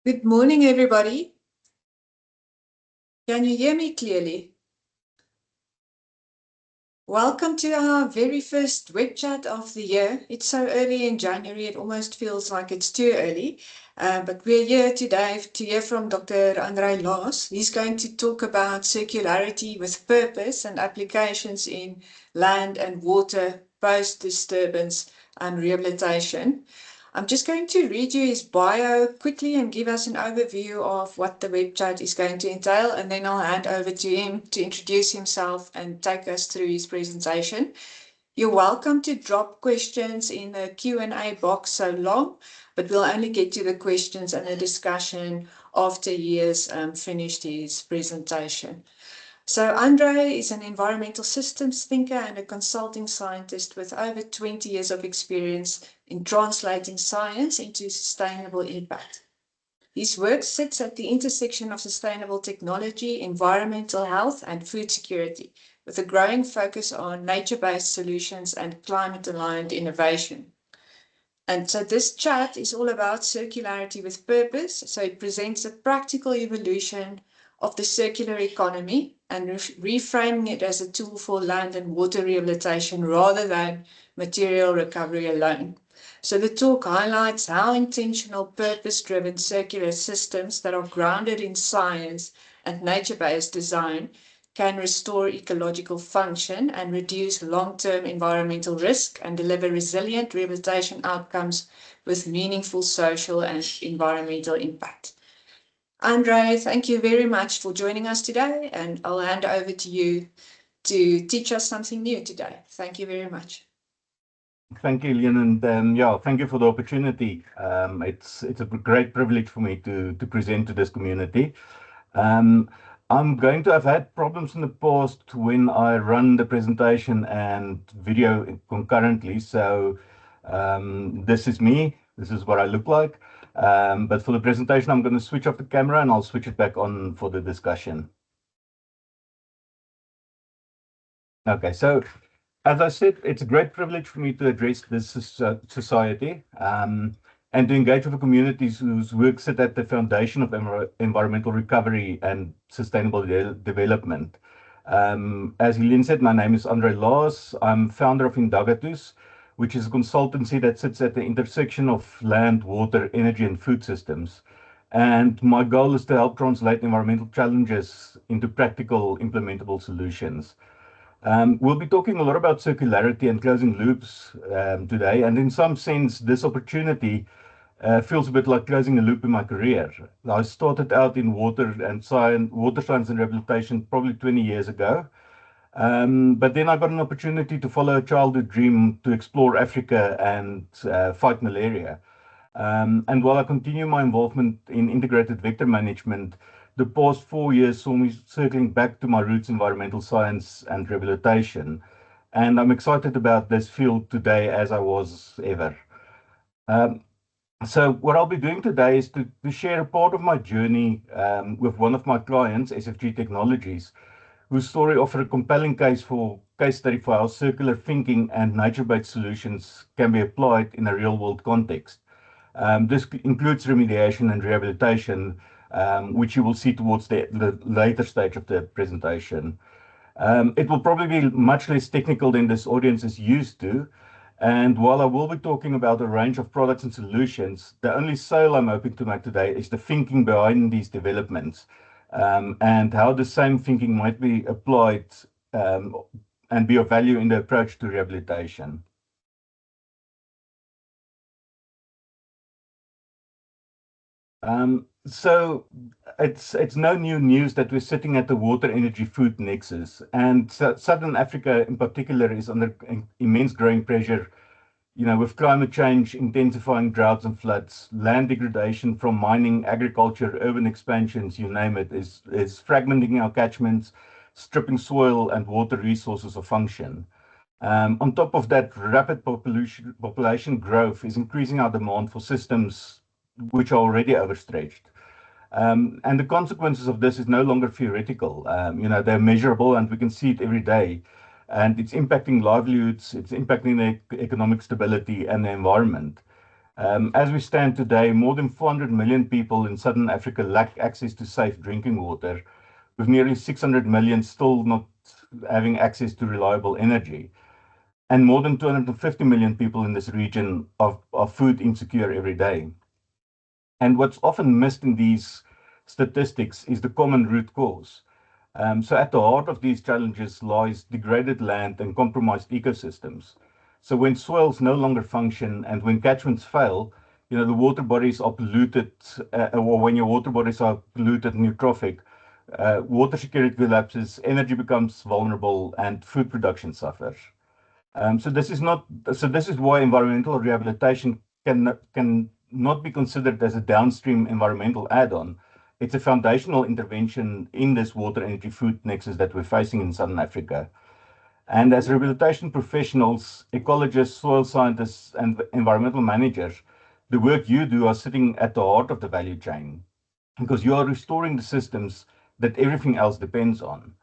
Good morning, everybody. Can you hear me clearly? Welcome to our very first web chat of the year. It's so early in January, it almost feels like it's too early. But we're here today to hear from Dr. André Laas. He's going to talk about circularity with purpose and applications in land and water post-disturbance and rehabilitation. I'm just going to read you his bio quickly and give us an overview of what the web chat is going to entail, and then I'll hand over to him to introduce himself and take us through his presentation. You're welcome to drop questions in the Q&A box so long, but we'll only get to the questions and the discussion after he has finished his presentation. So André is an environmental systems thinker and a consulting scientist with over 20 years of experience in translating science into sustainable impact. His work sits at the intersection of sustainable technology, environmental health, and food security, with a growing focus on nature-based solutions and climate-aligned innovation. And so this chat is all about circularity with purpose. So it presents a practical evolution of the circular economy and reframing it as a tool for land and water rehabilitation rather than material recovery alone. So the talk highlights how intentional, purpose-driven circular systems that are grounded in science and nature-based design can restore ecological function and reduce long-term environmental risk and deliver resilient rehabilitation outcomes with meaningful social and environmental impact. André, thank you very much for joining us today, and I'll hand over to you to teach us something new today. Thank you very much. Thank you, Lynn, and thank you for the opportunity. It's a great privilege for me to present to this community. I'm going to have had problems in the past when I run the presentation and video concurrently. So this is me. This is what I look like. But for the presentation, I'm going to switch off the camera and I'll switch it back on for the discussion. Okay, so as I said, it's a great privilege for me to address this society and to engage with the communities whose work sit at the foundation of environmental recovery and sustainable development. As Helene said, my name is André Laas. I'm founder of Indagatus, which is a consultancy that sits at the intersection of land, water, energy, and food systems. And my goal is to help translate environmental challenges into practical, implementable solutions. We'll be talking a lot about circularity and closing loops today, and in some sense, this opportunity feels a bit like closing a loop in my career. I started out in water science and rehabilitation probably 20 years ago, but then I got an opportunity to follow a childhood dream to explore Africa and fight malaria. And while I continue my involvement in integrated vector management, the past 4 years saw me circling back to my roots, environmental science and rehabilitation. And I'm excited about this field today as I was ever. So what I'll be doing today is to share a part of my journey with one of my clients, SFG Technologies, whose story offers a compelling case study for how circular thinking and nature-based solutions can be applied in a real-world context. This includes remediation and rehabilitation, which you will see towards the later stage of the presentation. It will probably be much less technical than this audience is used to. And while I will be talking about a range of products and solutions, the only sale I'm hoping to make today is the thinking behind these developments and how the same thinking might be applied and be of value in the approach to rehabilitation. So it's no new news that we're sitting at the water, energy, food nexus, and Southern Africa in particular is under immense growing pressure, with climate change intensifying droughts and floods, land degradation from mining, agriculture, urban expansions, you name it, is fragmenting our catchments, stripping soil and water resources of function. On top of that, rapid population growth is increasing our demand for systems which are already overstretched. And the consequences of this is no longer theoretical. They're measurable and we can see it every day. And it's impacting livelihoods, it's impacting the economic stability and the environment. As we stand today, more than 400 million people in Southern Africa lack access to safe drinking water, with nearly 600 million still not having access to reliable energy. And more than 250 million people in this region are food insecure every day. And what's often missed in these statistics is the common root cause. So at the heart of these challenges lies degraded land and compromised ecosystems. So when soils no longer function and when catchments fail, the water bodies are polluted, or when your water bodies are polluted and eutrophic, water security collapses, energy becomes vulnerable, and food production suffers. So this is not. So this is why environmental rehabilitation can not be considered as a downstream environmental add-on. It's a foundational intervention in this water, energy, food nexus that we're facing in Southern Africa. And as rehabilitation professionals, ecologists, soil scientists, and environmental managers, the work you do are sitting at the heart of the value chain because you are restoring the systems that everything else depends on.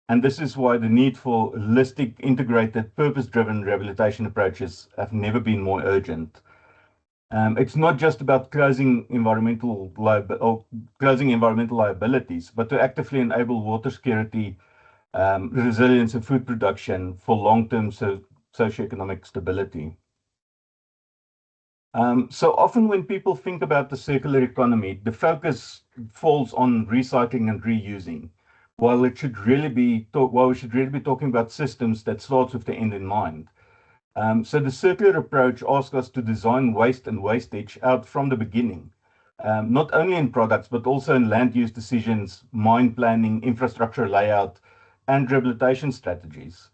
And this is why the need for holistic, integrated, purpose-driven rehabilitation approaches have never been more urgent. It's not just about closing closing environmental liabilities, but to actively enable water security, resilience, and food production for long-term socioeconomic stability. So often when people think about the circular economy, the focus falls on recycling and reusing, while we should really be talking about systems that starts with the end in mind. So the circular approach asks us to design waste and wastage out from the beginning, not only in products, but also in land use decisions, mine planning, infrastructure layout, and rehabilitation strategies.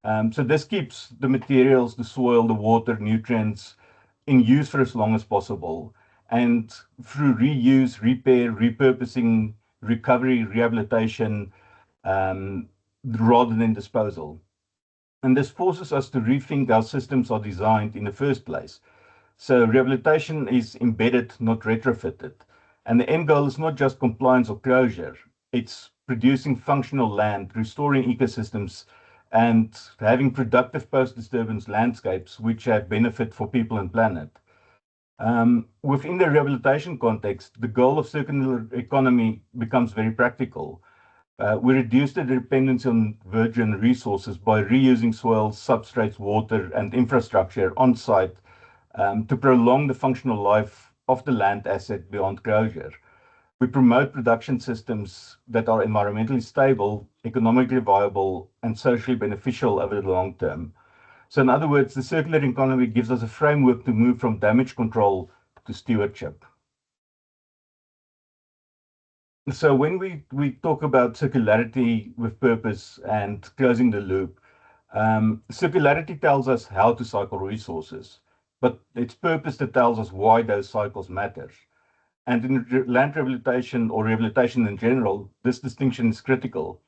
So this keeps the materials, the soil, the water, nutrients in use for as long as possible. And through reuse, repair, repurposing, recovery, rehabilitation, rather than disposal. And this forces us to rethink how systems are designed in the first place. So rehabilitation is embedded, not retrofitted. And the end goal is not just compliance or closure. It's producing functional land, restoring ecosystems, and having productive post-disturbance landscapes which have benefit for people and planet. Within the rehabilitation context, the goal of circular economy becomes very practical. We reduce the dependence on virgin resources by reusing soils, substrates, water, and infrastructure on site to prolong the functional life of the land asset beyond closure. We promote production systems that are environmentally stable, economically viable, and socially beneficial over the long term. So, in other words, the circular economy gives us a framework to move from damage control to stewardship. So when we talk about circularity with purpose and closing the loop, circularity tells us how to cycle resources, but it's purpose that tells us why those cycles matter. And in land rehabilitation or rehabilitation in general, this distinction is critical.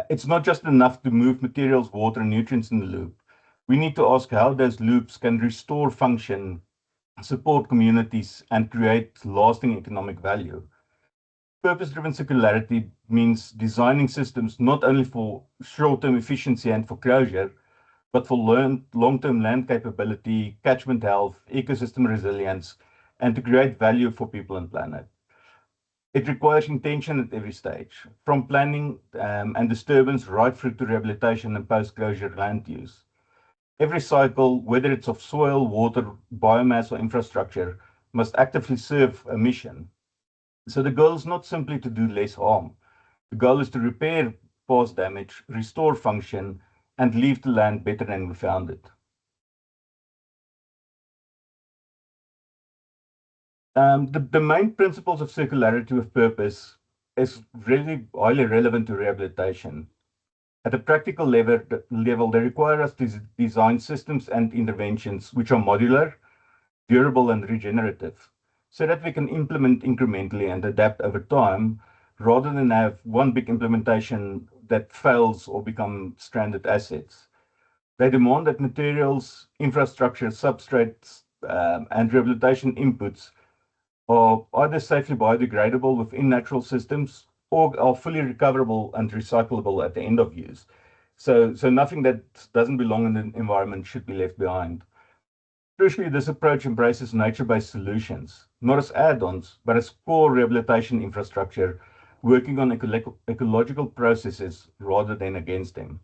It's not just enough to move materials, water, and nutrients in the loop. We need to ask how those loops can restore function, support communities, and create lasting economic value. Purpose-driven circularity means designing systems not only for short-term efficiency and for closure, but for long-term land capability, catchment health, ecosystem resilience, and to create value for people and planet. It requires intention at every stage, from planning and disturbance right through to rehabilitation and post-closure land use. Every cycle, whether it's of soil, water, biomass, or infrastructure, must actively serve a mission. So the goal is not simply to do less harm. The goal is to repair past damage, restore function, and leave the land better than we found it. The main principles of circularity with purpose is really highly relevant to rehabilitation. At a practical level, they require us to design systems and interventions which are modular, durable, and regenerative, so that we can implement incrementally and adapt over time, rather than have one big implementation that fails or become stranded assets. They demand that materials, infrastructure, substrates, and rehabilitation inputs are either safely biodegradable within natural systems or are fully recoverable and recyclable at the end of use. So nothing that doesn't belong in the environment should be left behind. Crucially, this approach embraces nature-based solutions, not as add-ons, but as core rehabilitation infrastructure, working on ecological processes rather than against them.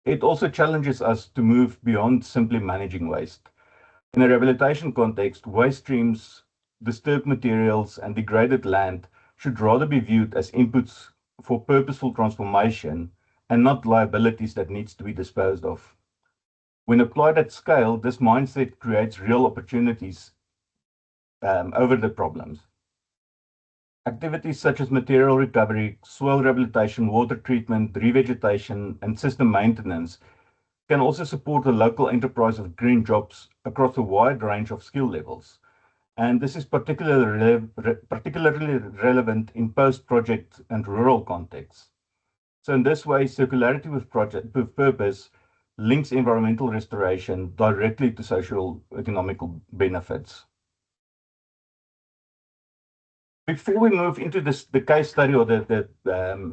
It also challenges us to move beyond simply managing waste. In a rehabilitation context, waste streams, disturbed materials, and degraded land should rather be viewed as inputs for purposeful transformation and not liabilities that needs to be disposed of. When applied at scale, this mindset creates real opportunities over the problems. Activities such as material recovery, soil rehabilitation, water treatment, revegetation, and system maintenance can also support the local enterprise of green jobs across a wide range of skill levels. And this is particularly relevant in post-project and rural contexts. So in this way, circularity with purpose links environmental restoration directly to social economical benefits. Before we move into the case study or the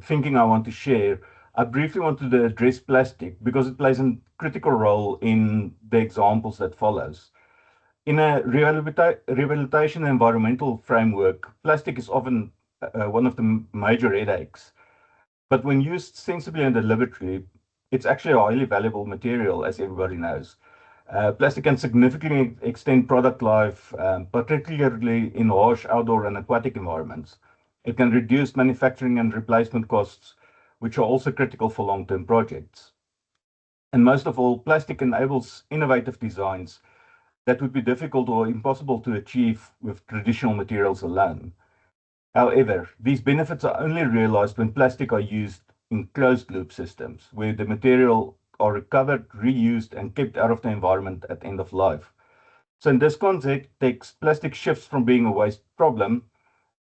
thinking I want to share, I briefly wanted to address plastic because it plays a critical role in the examples that follows. In a rehabilitation environmental framework, plastic is often one of the major headaches. But when used sensibly and deliberately, it's actually a highly valuable material, as everybody knows. Plastic can significantly extend product life, particularly in harsh outdoor and aquatic environments. It can reduce manufacturing and replacement costs, which are also critical for long-term projects. And most of all, plastic enables innovative designs that would be difficult or impossible to achieve with traditional materials alone. However, these benefits are only realized when plastic are used in closed-loop systems, where the material are recovered, reused, and kept out of the environment at end of life. So in this context, plastic shifts from being a waste problem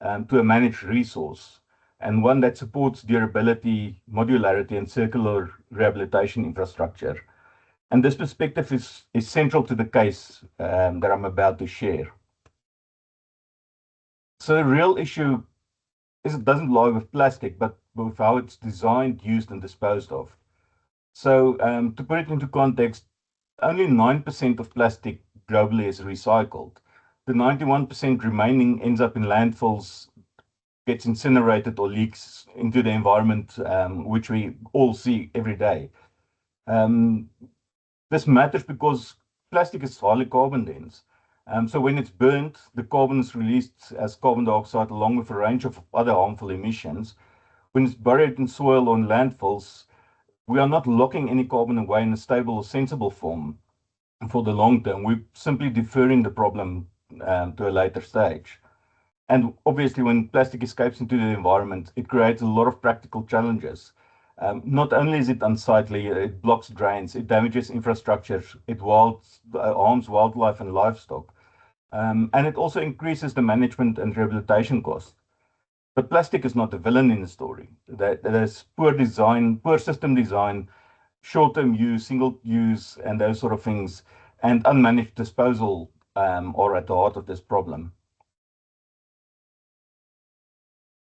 to a managed resource, and one that supports durability, modularity, and circular rehabilitation infrastructure. And this perspective is central to the case that I'm about to share. So the real issue is it doesn't lie with plastic, but with how it's designed, used, and disposed of. So to put it into context, only 9% of plastic globally is recycled. The 91% remaining ends up in landfills, gets incinerated or leaks into the environment, which we all see every day. Um, this matters because plastic is highly carbon dense. So when it's burnt, the carbon is released as carbon dioxide along with a range of other harmful emissions. When it's buried in soil or in landfills, we are not locking any carbon away in a stable or sensible form for the long term. We're simply deferring the problem to a later stage. And obviously, when plastic escapes into the environment, it creates a lot of practical challenges. Not only is it unsightly, it blocks drains, it damages infrastructure, it harms wildlife and livestock. And it also increases the management and rehabilitation costs. But plastic is not the villain in the story. There's poor design, poor system design, short-term use, single use, and those sort of things, and unmanaged disposal are at the heart of this problem.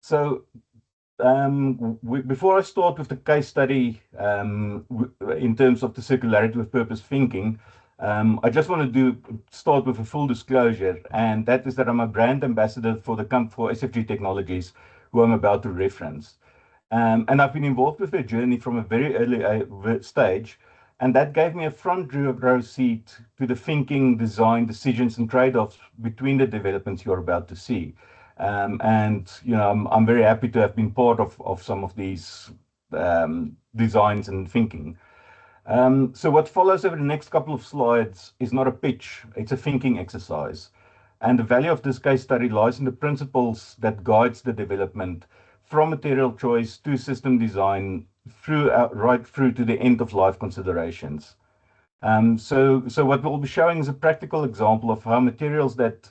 So before I start with the case study in terms of the circularity with purpose thinking, I just want to start with a full disclosure, and that is that I'm a brand ambassador for for SFG Technologies, who I'm about to reference. And I've been involved with their journey from a very early stage, and that gave me a front row seat to the thinking, design, decisions, and trade-offs between the developments you're about to see. And I'm very happy to have been part of some of these designs and thinking. So what follows over the next couple of slides is not a pitch, it's a thinking exercise. And the value of this case study lies in the principles that guides the development from material choice to system design right through to the end of life considerations. So what we'll be showing is a practical example of how materials that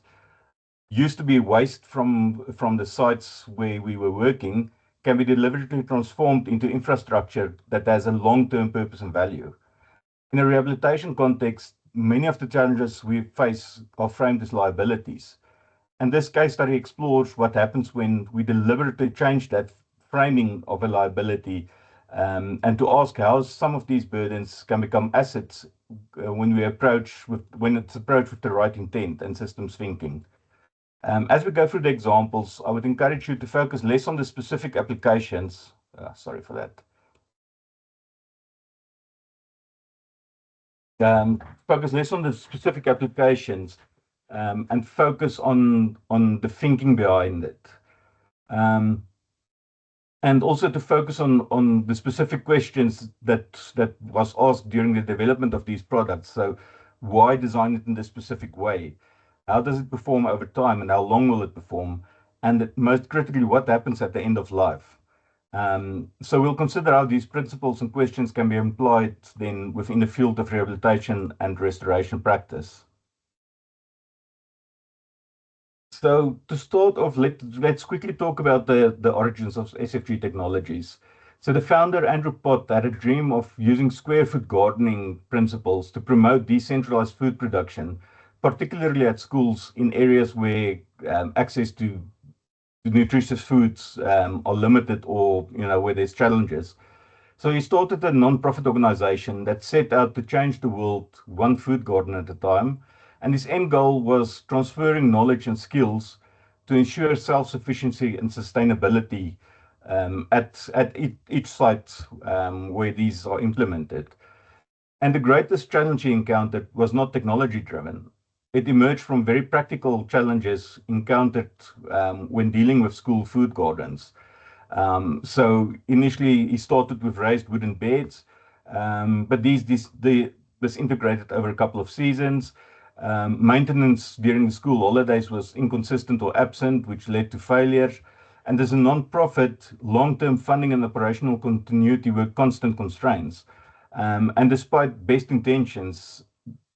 used to be waste from the sites where we were working can be deliberately transformed into infrastructure that has a long-term purpose and value. In a rehabilitation context, many of the challenges we face are framed as liabilities. And this case study explores what happens when we deliberately change that framing of a liability and to ask how some of these burdens can become assets when when it's approached with the right intent and systems thinking. As we go through the examples, I would encourage you to focus less on the specific applications. Sorry for that. Focus less on the specific applications and focus on the thinking behind it. And also to focus on the specific questions that was asked during the development of these products. So why design it in this specific way? How does it perform over time, and how long will it perform? And most critically, what happens at the end of life? So we'll consider how these principles and questions can be employed then within the field of rehabilitation and restoration practice. So to start off, let's quickly talk about the origins of SFG technologies. So the founder, Andrew Pott, had a dream of using square foot gardening principles to promote decentralized food production, particularly at schools in areas where access to nutritious foods are limited, or where there's challenges. So he started a non-profit organization that set out to change the world one food garden at a time. And his end goal was transferring knowledge and skills to ensure self-sufficiency and sustainability at each site where these are implemented. And the greatest challenge he encountered was not technology driven. It emerged from very practical challenges encountered when dealing with school food gardens. So initially, he started with raised wooden beds, but this integrated over a couple of seasons. Maintenance during the school holidays was inconsistent or absent, which led to failure. And as a non-profit, long-term funding and operational continuity were constant constraints. And despite best intentions,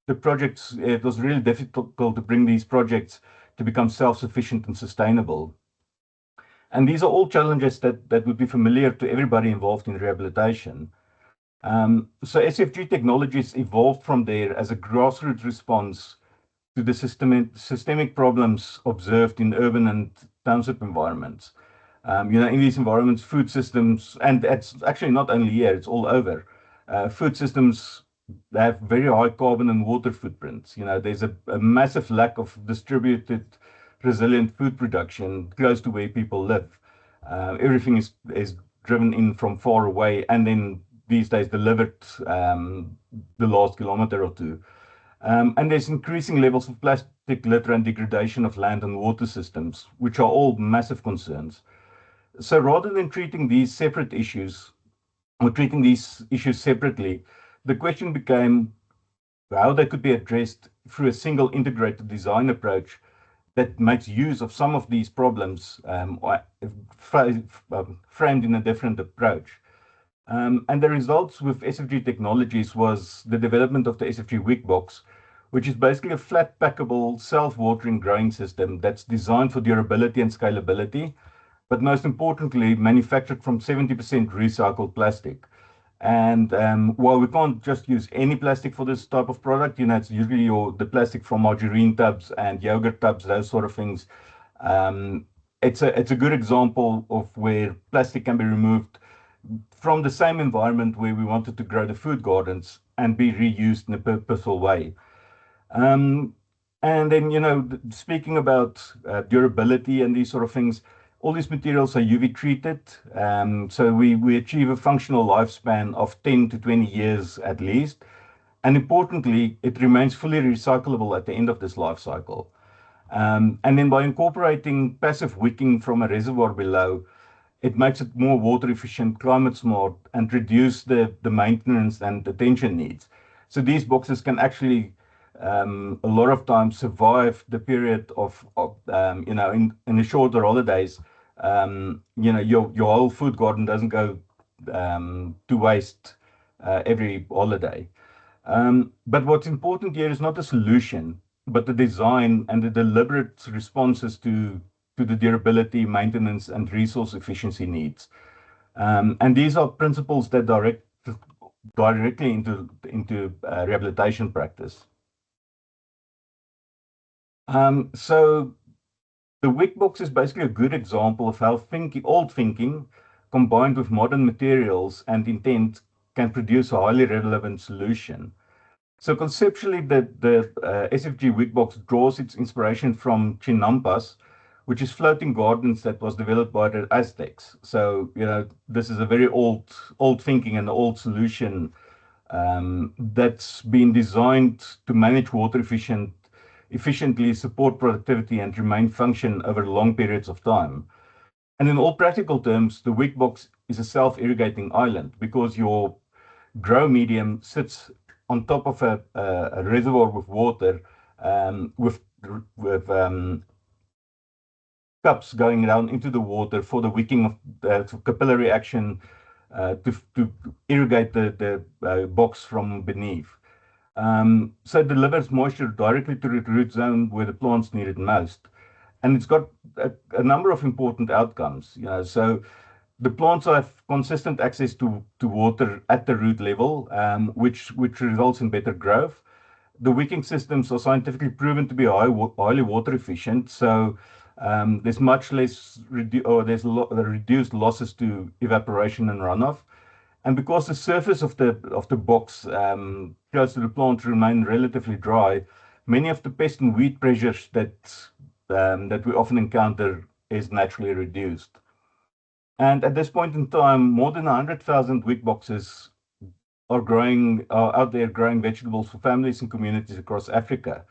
it was really difficult to bring these projects to become self-sufficient and sustainable. And these are all challenges that would be familiar to everybody involved in rehabilitation. So SFG technologies evolved from there as a grassroots response to the systemic problems observed in urban and township environments. In these environments, food systems, and it's actually not only here, it's all over. Food systems have very high carbon and water footprints. There's a massive lack of distributed, resilient food production close to where people live. Everything is driven in from far away, and then these days delivered the last kilometer or two. And there's increasing levels of plastic litter and degradation of land and water systems, which are all massive concerns. So rather than treating these separately, the question became how they could be addressed through a single integrated design approach that makes use of some of these problems framed in a different approach. And the results with SFG technologies was the development of the SFG Wick Box, which is basically a flat packable self-watering growing system that's designed for durability and scalability, but most importantly, manufactured from 70% recycled plastic. And while we can't just use any plastic for this type of product, it's usually the plastic from margarine tubs and yogurt tubs, those sort of things. It's a good example of where plastic can be removed from the same environment where we wanted to grow the food gardens and be reused in a purposeful way. Um, and then, speaking about durability and these sort of things, all these materials are UV treated. So we achieve a functional lifespan of 10 to 20 years at least. And importantly, it remains fully recyclable at the end of this life cycle. And then by incorporating passive wicking from a reservoir below, it makes it more water efficient, climate smart, and reduce the maintenance and attention needs. So these boxes can actually a lot of times survive the period of in the shorter holidays. Your whole food garden doesn't go to waste every holiday. But what's important here is not the solution, but the design and the deliberate responses to the durability, maintenance, and resource efficiency needs. And these are principles that directly into rehabilitation practice. So the Wick box is basically a good example of how old thinking combined with modern materials and intent can produce a highly relevant solution. So conceptually, the SFG wig box draws its inspiration from Chinampas, which is floating gardens that was developed by the Aztecs. So, this is a very old thinking and old solution that's been designed to manage water efficiently, support productivity, and remain function over long periods of time. And in all practical terms, the wig box is a self-irrigating island because your grow medium sits on top of a reservoir with water, with cups going down into the water for the wicking of capillary action to irrigate the box from beneath. So it delivers moisture directly to the root zone where the plants need it most. And it's got a number of important outcomes. So the plants have consistent access to water at the root level, which results in better growth. The wicking systems are scientifically proven to be highly water efficient, so there's much less reduced losses to evaporation and runoff. And because the surface of the box close to the plant remain relatively dry, many of the pest and weed pressures that we often encounter is naturally reduced. And at this point in time, more than 100,000 wheat boxes are out there growing vegetables for families and communities across Africa.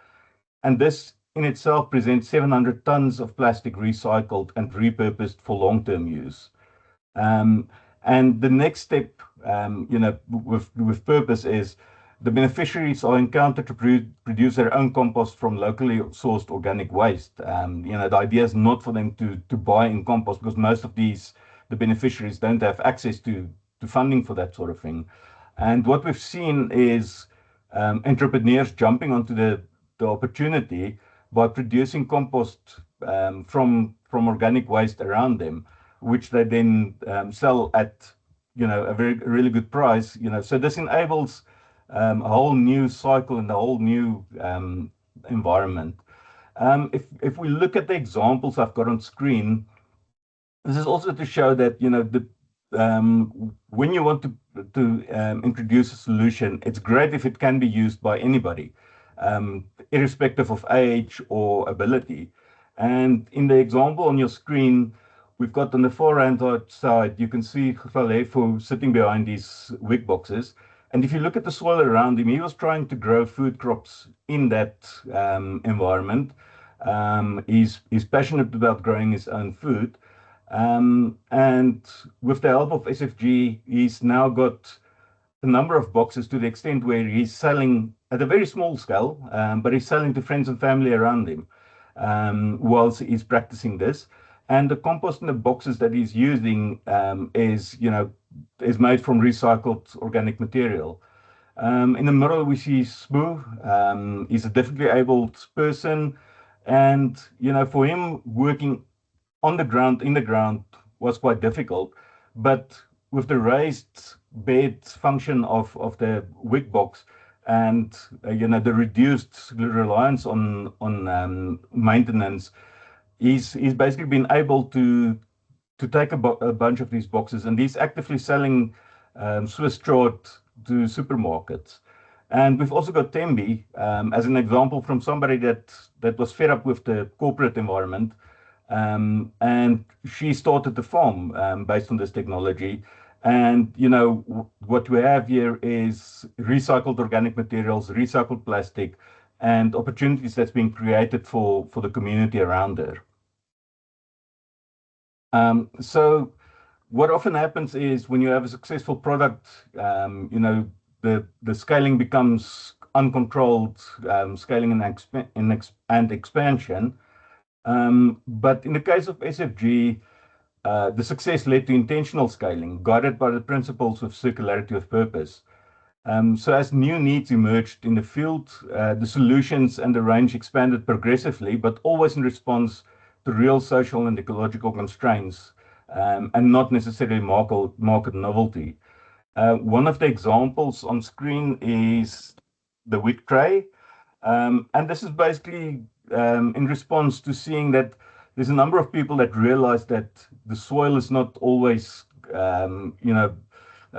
And this in itself presents 700 tons of plastic recycled and repurposed for long-term use. Um, and the next step, with purpose is the beneficiaries are encountered to produce their own compost from locally sourced organic waste. The idea is not for them to buy in compost because most of the beneficiaries don't have access to funding for that sort of thing. And what we've seen is entrepreneurs jumping onto the opportunity by producing compost from organic waste around them, which they then sell at a really good price. So this enables a whole new cycle and a whole new environment. If we look at the examples I've got on screen, this is also to show that when you want to introduce a solution, it's great if it can be used by anybody, irrespective of age or ability. And in the example on your screen, we've got on the far hand side, you can see Galefo sitting behind these wig boxes. And if you look at the soil around him, he was trying to grow food crops in that environment. He's passionate about growing his own food. And with the help of SFG, he's now got a number of boxes to the extent where he's selling at a very small scale, but he's selling to friends and family around him whilst he's practicing this. And the compost in the boxes that he's using is made from recycled organic material. In the middle, we see Spoo. He's a differently abled person. And, for him, working on the ground, in the ground, was quite difficult. But with the raised bed function of the wig box and the reduced reliance on maintenance, he's basically been able to take a bunch of these boxes, and he's actively selling Swiss chard to supermarkets. And we've also got Tembi as an example from somebody that was fed up with the corporate environment, and she started the farm based on this technology. And what we have here is recycled organic materials, recycled plastic, and opportunities that's being created for the community around there. So what often happens is when you have a successful product, the scaling becomes uncontrolled scaling and expansion. But in the case of SFG, the success led to intentional scaling, guided by the principles of circularity of purpose. So as new needs emerged in the field, the solutions and the range expanded progressively, but always in response to real social and ecological constraints, and not necessarily market novelty. One of the examples on screen is the wheat tray. And this is basically in response to seeing that there's a number of people that realize that the soil is not always,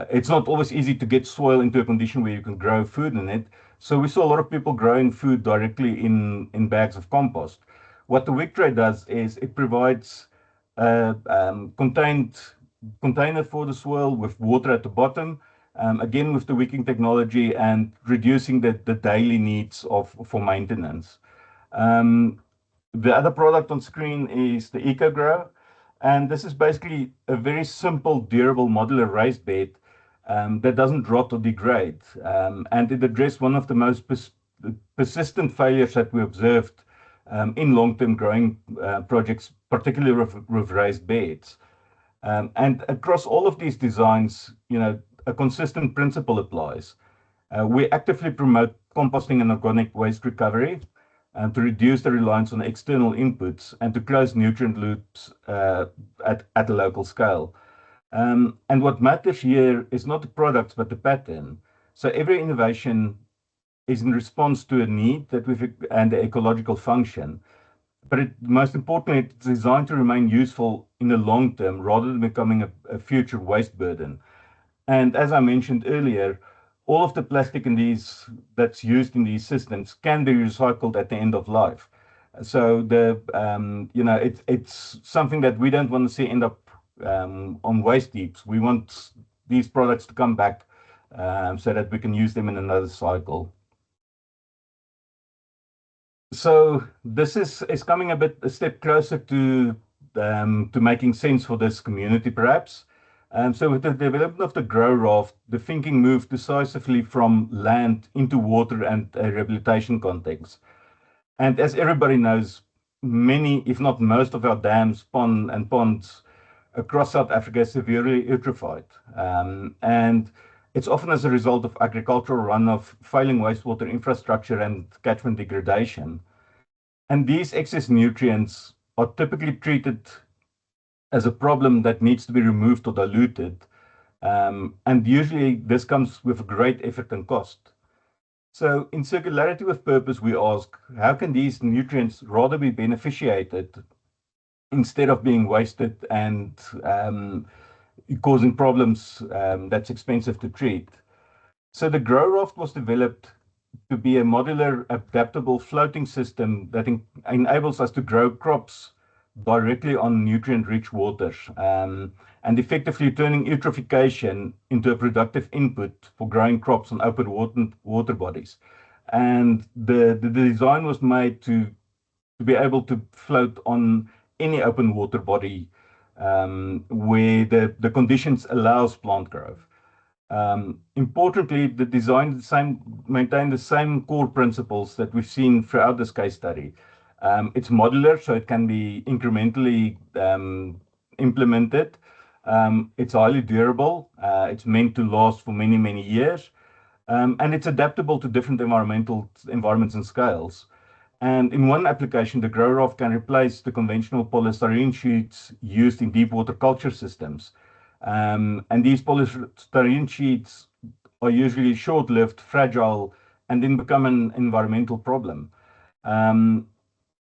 it's not always easy to get soil into a condition where you can grow food in it. So we saw a lot of people growing food directly in bags of compost. What the wheat tray does is it provides a contained container for the soil with water at the bottom, again with the wicking technology and reducing the daily needs for maintenance. Um, the other product on screen is the EcoGrow, and this is basically a very simple, durable, modular raised bed that doesn't rot or degrade. And it addressed one of the most persistent failures that we observed in long-term growing projects, particularly with raised beds. And across all of these designs, a consistent principle applies. We actively promote composting and organic waste recovery to reduce the reliance on external inputs and to close nutrient loops at a local scale. And what matters here is not the products, but the pattern. So every innovation is in response to a need and the ecological function. But most importantly, it's designed to remain useful in the long term rather than becoming a future waste burden. And as I mentioned earlier, all of the plastic that's used in these systems can be recycled at the end of life. So it's something that we don't want to see end up on waste heaps. We want these products to come back so that we can use them in another cycle. So this is coming a step closer to making sense for this community, perhaps. So with the development of the grow raft, the thinking moved decisively from land into water and a rehabilitation context. And as everybody knows, many, if not most of our dams, ponds across South Africa are severely eutrophied. And it's often as a result of agricultural runoff, failing wastewater infrastructure, and catchment degradation. And these excess nutrients are typically treated as a problem that needs to be removed or diluted. And usually this comes with great effort and cost. So in Circularity with Purpose, we ask, how can these nutrients rather be beneficiated instead of being wasted and causing problems that's expensive to treat? So the Grow Raft was developed to be a modular, adaptable floating system that enables us to grow crops directly on nutrient-rich waters, and effectively turning eutrophication into a productive input for growing crops on open water bodies. And the design was made to be able to float on any open water body where the conditions allows plant growth. Importantly, the design maintain the same core principles that we've seen throughout this case study. It's modular, so it can be incrementally implemented. It's highly durable. It's meant to last for many, many years. And it's adaptable to different environments and scales. And in one application, the grow raft can replace the conventional polystyrene sheets used in deep water culture systems. And these polystyrene sheets are usually short-lived, fragile, and then become an environmental problem. Um,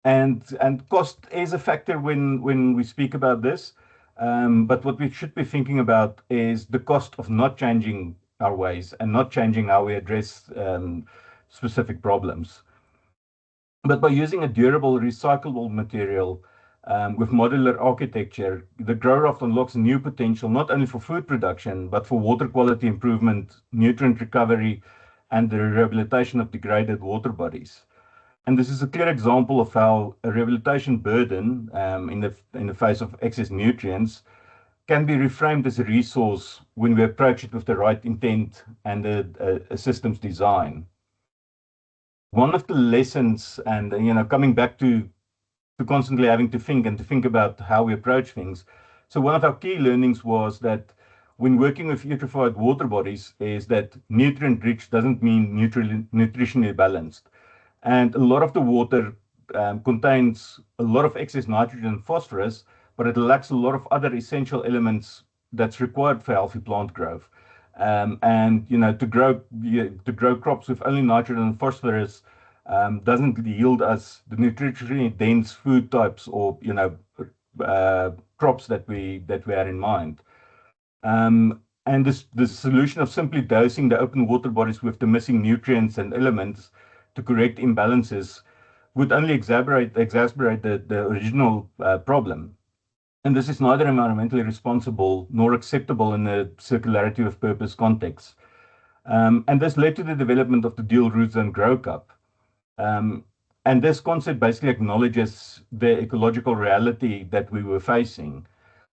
and cost is a factor when we speak about this. But what we should be thinking about is the cost of not changing our ways and not changing how we address specific problems. But by using a durable, recyclable material with modular architecture, the grow raft unlocks new potential not only for food production, but for water quality improvement, nutrient recovery, and the rehabilitation of degraded water bodies. And this is a clear example of how a rehabilitation burden in the face of excess nutrients can be reframed as a resource when we approach it with the right intent and a systems design. One of the lessons, and coming back to constantly having to think and to think about how we approach things. So one of our key learnings was that when working with eutrophied water bodies is that nutrient rich doesn't mean nutritionally balanced. And a lot of the water contains a lot of excess nitrogen and phosphorus, but it lacks a lot of other essential elements that's required for healthy plant growth. And to grow crops with only nitrogen and phosphorus doesn't yield us the nutritionally dense food types or crops that we had in mind. And the solution of simply dosing the open water bodies with the missing nutrients and elements to correct imbalances would only exacerbate the original problem. And this is neither environmentally responsible nor acceptable in a circularity with purpose context. And this led to the development of the dual root zone grow cup. Um, and this concept basically acknowledges the ecological reality that we were facing.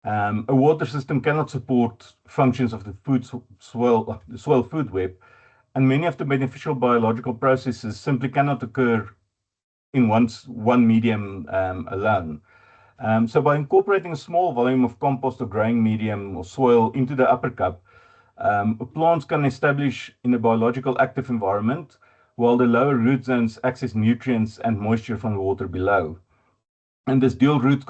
A water system cannot support functions of the soil food web, and many of the beneficial biological processes simply cannot occur in one medium alone. So by incorporating a small volume of compost or growing medium or soil into the upper cup, plants can establish in a biological active environment, while the lower root zones access nutrients and moisture from the water below. And this dual root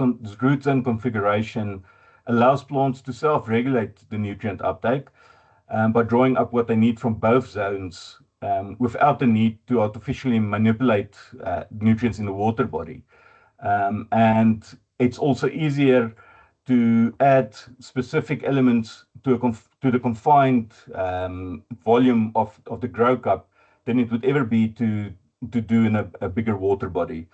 zone configuration allows plants to self-regulate the nutrient uptake by drawing up what they need from both zones without the need to artificially manipulate nutrients in the water body. And it's also easier to add specific elements to to the confined volume of the grow cup than it would ever be to do in a bigger water body.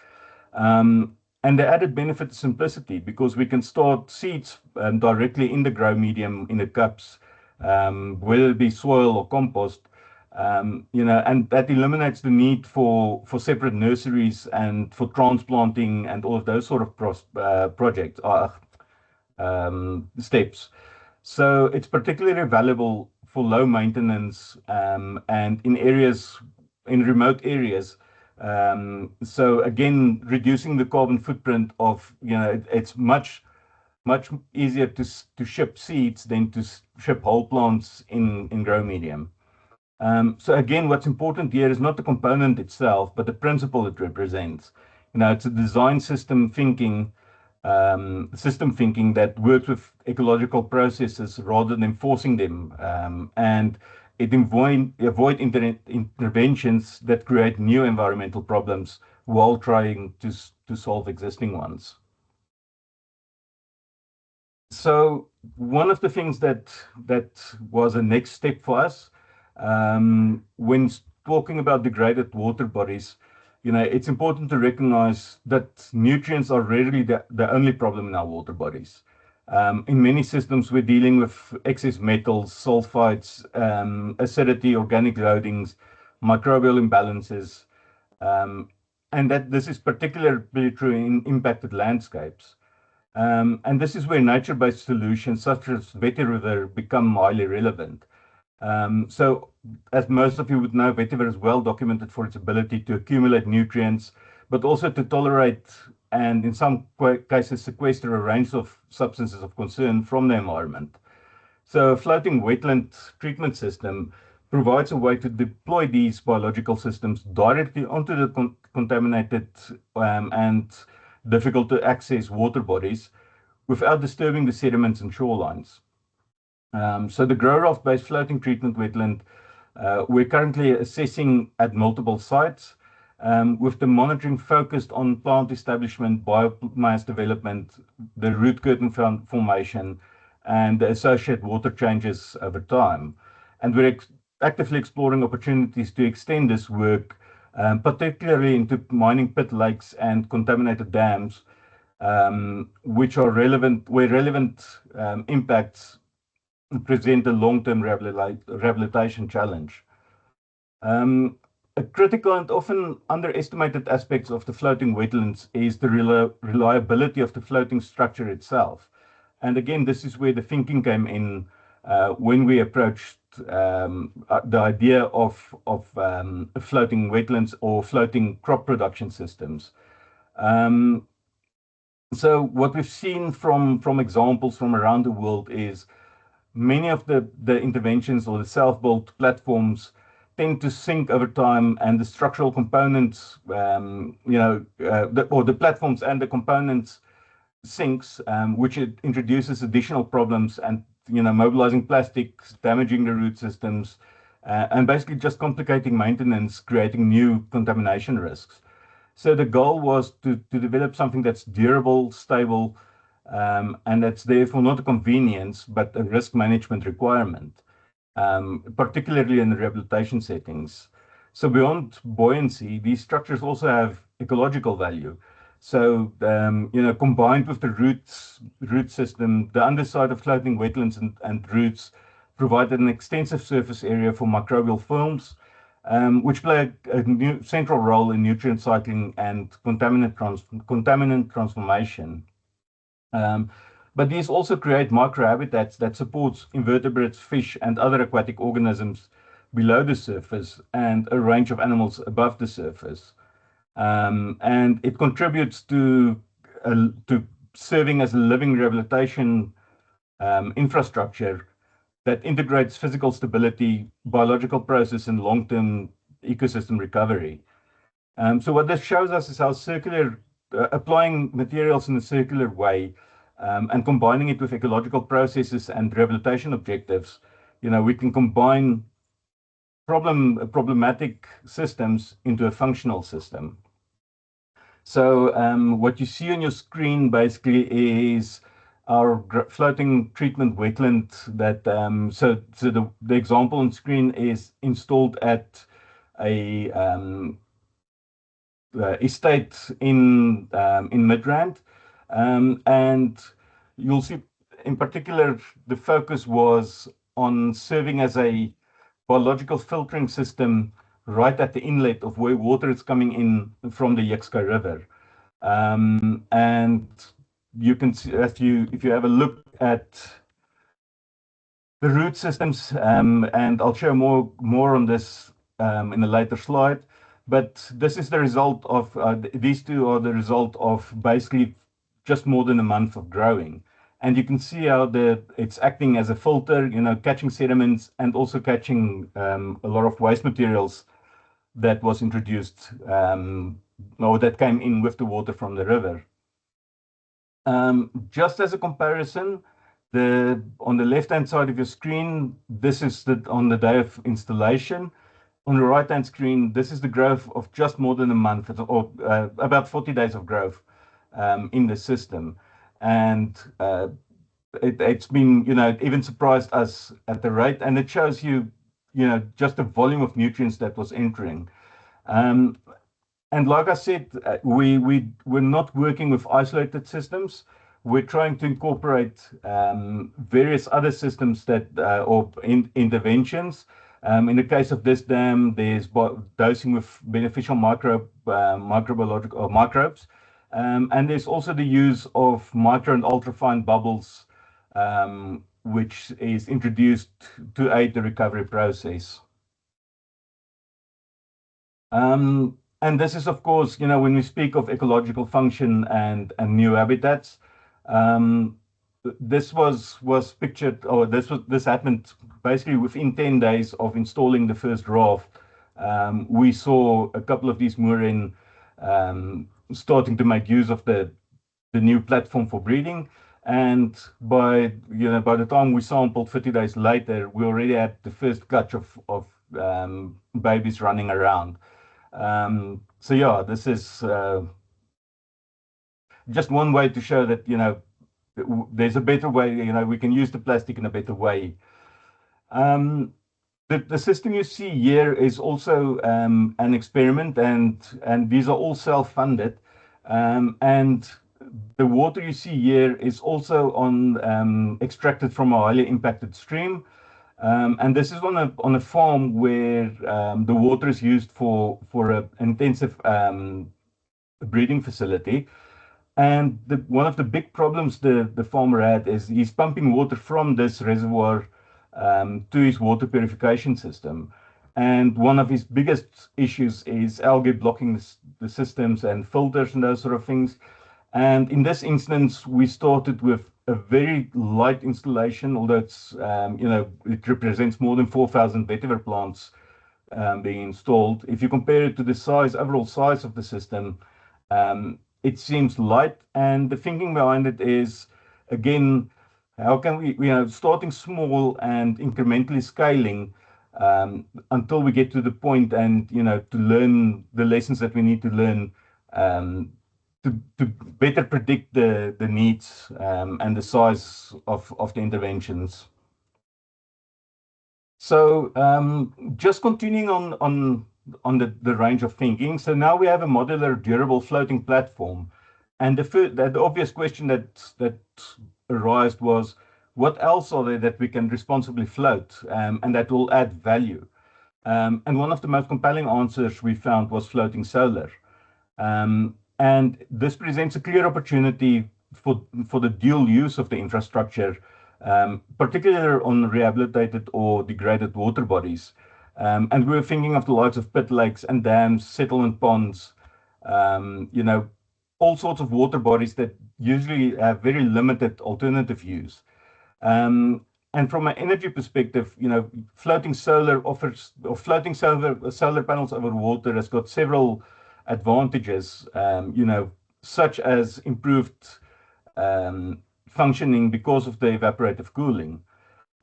And the added benefit is simplicity because we can start seeds directly in the grow medium in the cups, whether it be soil or compost. And that eliminates the need for separate nurseries and for transplanting and all of those sort of projects, steps. So it's particularly valuable for low maintenance and in remote areas. So again, reducing the carbon footprint of, it's much easier to ship seeds than to ship whole plants in grow medium. So again, what's important here is not the component itself, but the principle it represents. It's a design system thinking that works with ecological processes rather than forcing them, and it avoid interventions that create new environmental problems while trying to solve existing ones. So one of the things that was a next step for us when talking about degraded water bodies, it's important to recognize that nutrients are rarely the only problem in our water bodies. In many systems, we're dealing with excess metals, sulfides, acidity, organic loadings, microbial imbalances, um, and that this is particularly true in impacted landscapes. And this is where nature-based solutions such as vetiver become highly relevant. So, as most of you would know, vetiver is well documented for its ability to accumulate nutrients, but also to tolerate and, in some cases, sequester a range of substances of concern from the environment. So, a floating wetland treatment system provides a way to deploy these biological systems directly onto the contaminated and difficult to access water bodies without disturbing the sediments and shorelines. So the grow raft-based floating treatment wetland, we're currently assessing at multiple sites, with the monitoring focused on plant establishment, biomass development, the root curtain formation, and the associated water changes over time. And we're actively exploring opportunities to extend this work, particularly into mining pit lakes and contaminated dams, which are relevant, where relevant impacts present a long-term rehabilitation challenge. A critical and often underestimated aspects of the floating wetlands is the reliability of the floating structure itself. And again, this is where the thinking came in when we approached the idea of floating wetlands or floating crop production systems. Um, so what we've seen from examples from around the world is many of the interventions or the self-built platforms tend to sink over time, and the structural components, or the platforms and the components sinks, which it introduces additional problems and, mobilizing plastics, damaging the root systems, and basically just complicating maintenance, creating new contamination risks. So the goal was to develop something that's durable, stable, and it's therefore not a convenience, but a risk management requirement, particularly in rehabilitation settings. So beyond buoyancy, these structures also have ecological value. So, combined with the root system, the underside of floating wetlands and roots provided an extensive surface area for microbial films, which play a central role in nutrient cycling and contaminant transformation. Um, but these also create microhabitats that supports invertebrates, fish, and other aquatic organisms below the surface and a range of animals above the surface. And it contributes to serving as a living rehabilitation infrastructure that integrates physical stability, biological process, and long-term ecosystem recovery. So what this shows us is how applying materials in a circular way, and combining it with ecological processes and rehabilitation objectives, we can combine problematic systems into a functional system. So what you see on your screen basically is our floating treatment wetland that, so the example on screen is installed at a estate in Midrand. And you'll see in particular, the focus was on serving as a biological filtering system right at the inlet of where water is coming in from the Yexco River. And you can see, if you have a look at the root systems, and I'll show more on this in a later slide. But this is the result of these two are the result of basically just more than a month of growing. And you can see how it's acting as a filter, catching sediments and also catching a lot of waste materials that was introduced, or that came in with the water from the river. Just as a comparison, on the left-hand side of your screen, this is on the day of installation. On the right-hand screen, this is the growth of just more than a month, or about 40 days of growth in the system. And it's been, it even surprised us at the rate, and it shows you, just the volume of nutrients that was entering. And like I said, we're not working with isolated systems. We're trying to incorporate various other systems or interventions. In the case of this dam, there's dosing with beneficial microbiological or microbes. And there's also the use of micro and ultrafine bubbles, which is introduced to aid the recovery process. And this is, of course, when we speak of ecological function and new habitats, this was pictured, or this happened basically within 10 days of installing the first raft. We saw a couple of these mooring starting to make use of the new platform for breeding. And by the time we sampled 30 days later, we already had the first clutch of babies running around. So yeah, this is just one way to show that, there's a better way, we can use the plastic in a better way. The system you see here is also an experiment, and these are all self-funded. And the water you see here is also extracted from a highly impacted stream. And this is on a farm where the water is used for an intensive breeding facility. And one of the big problems the farmer had is he's pumping water from this reservoir to his water purification system. And one of his biggest issues is algae blocking the systems and filters and those sort of things. And in this instance, we started with a very light installation, although it represents more than 4,000 vetiver plants being installed. If you compare it to the overall size of the system, it seems light. And the thinking behind it is, again, how can we, starting small and incrementally scaling until we get to the point and, to learn the lessons that we need to learn to better predict the needs and the size of the interventions. So just continuing on the range of thinking. So now we have a modular, durable floating platform. And the obvious question that arose was, what else are there that we can responsibly float and that will add value? And one of the most compelling answers we found was floating solar. And this presents a clear opportunity for the dual use of the infrastructure, particularly on rehabilitated or degraded water bodies. And we were thinking of the likes of pit lakes and dams, settlement ponds, you know, all sorts of water bodies that usually have very limited alternative use. Um, and from an energy perspective, you know, floating solar offers, or floating solar panels over water has got several advantages, you know, such as improved functioning because of the evaporative cooling.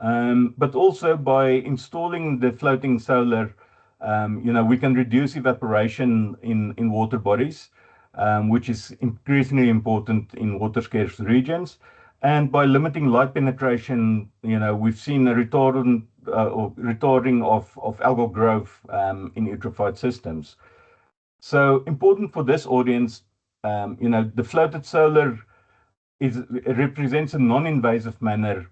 But also by installing the floating solar, you know, we can reduce evaporation in water bodies, which is increasingly important in water scarce regions. And by limiting light penetration, you know, we've seen a retarding of algal growth in eutrophied systems. So important for this audience, you know, the floated solar represents a non-invasive manner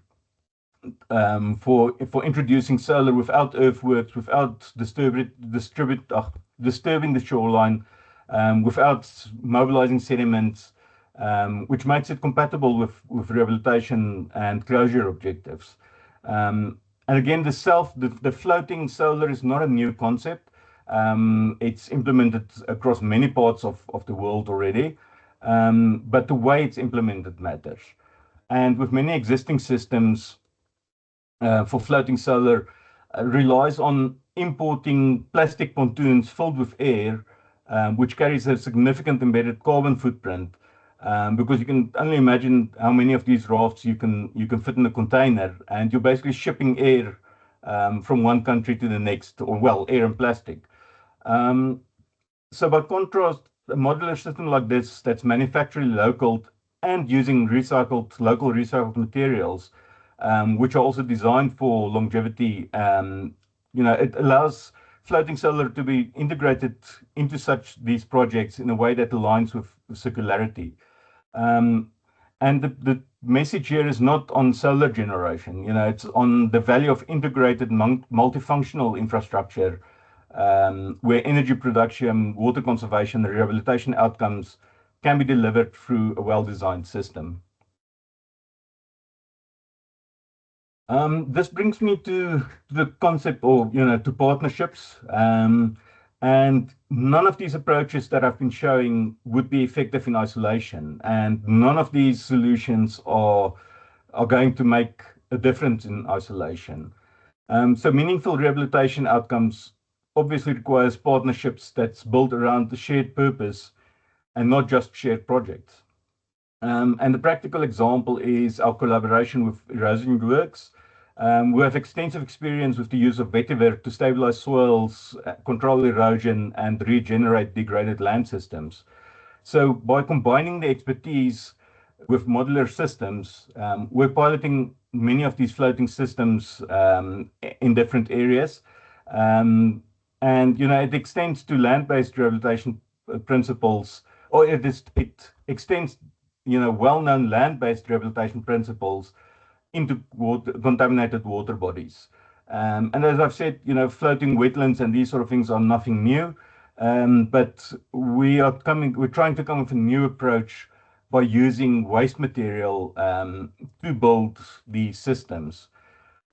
for introducing solar without earthworks, without disturbing the shoreline, without mobilizing sediments, which makes it compatible with rehabilitation and closure objectives. And again, the floating solar is not a new concept. It's implemented across many parts of the world already, but the way it's implemented matters. And with many existing systems, for floating solar relies on importing plastic pontoons filled with air, which carries a significant embedded carbon footprint. Because you can only imagine how many of these rafts you can fit in a container, and you're basically shipping air from one country to the next, or well, air and plastic. Um, so by contrast, a modular system like this that's manufactured local and using local recycled materials, which are also designed for longevity, you know, it allows floating solar to be integrated into these projects in a way that aligns with circularity. Um, and the message here is not on solar generation, you know, it's on the value of integrated multifunctional infrastructure, where energy production, water conservation, and rehabilitation outcomes can be delivered through a well-designed system. This brings me to the concept of, you know, to partnerships. And none of these approaches that I've been showing would be effective in isolation. And none of these solutions are going to make a difference in isolation. So meaningful rehabilitation outcomes obviously requires partnerships that's built around the shared purpose and not just shared projects. And the practical example is our collaboration with Erosion Works, who have extensive experience with the use of vetiver to stabilize soils, control erosion, and regenerate degraded land systems. So by combining the expertise with modular systems, we're piloting many of these floating systems in different areas. Um, and, you know, it extends to land-based rehabilitation principles, or it extends, you know, well-known land-based rehabilitation principles into contaminated water bodies. And as I've said, you know, floating wetlands and these sort of things are nothing new. But we're trying to come with a new approach by using waste material to build these systems.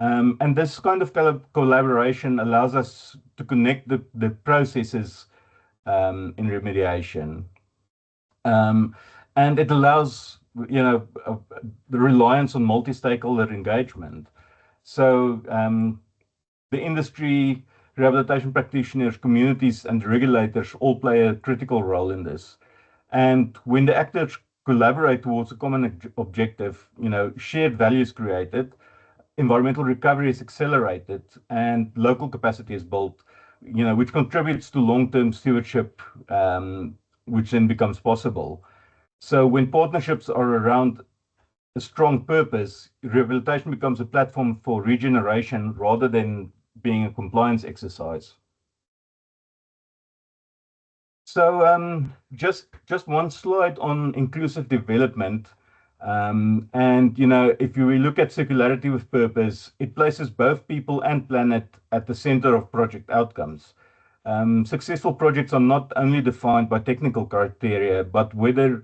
And this kind of collaboration allows us to connect the processes in remediation. Um, and it allows, you know, the reliance on multi-stakeholder engagement. So the industry, rehabilitation practitioners, communities, and regulators all play a critical role in this. And when the actors collaborate towards a common objective, you know, shared value is created, environmental recovery is accelerated, and local capacity is built, you know, which contributes to long-term stewardship, which then becomes possible. So when partnerships are around a strong purpose, rehabilitation becomes a platform for regeneration rather than being a compliance exercise. So just one slide on inclusive development. And if we look at circularity with purpose, it places both people and planet at the center of project outcomes. Successful projects are not only defined by technical criteria, but whether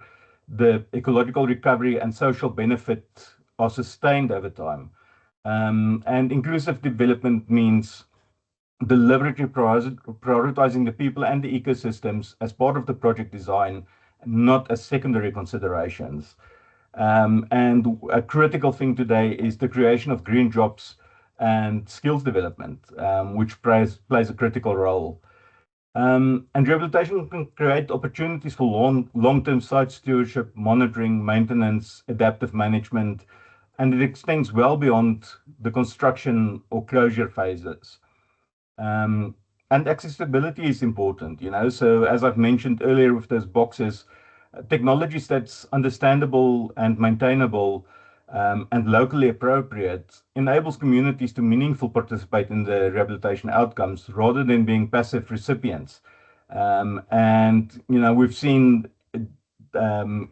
the ecological recovery and social benefit are sustained over time. And inclusive development means deliberately prioritizing the people and the ecosystems as part of the project design, not as secondary considerations. And a critical thing today is the creation of green jobs and skills development, which plays a critical role. And rehabilitation can create opportunities for long-term site stewardship, monitoring, maintenance, adaptive management, and it extends well beyond the construction or closure phases. Um, and accessibility is important, So as I've mentioned earlier with those boxes, technologies that's understandable and maintainable and locally appropriate enables communities to meaningfully participate in the rehabilitation outcomes rather than being passive recipients. And we've seen,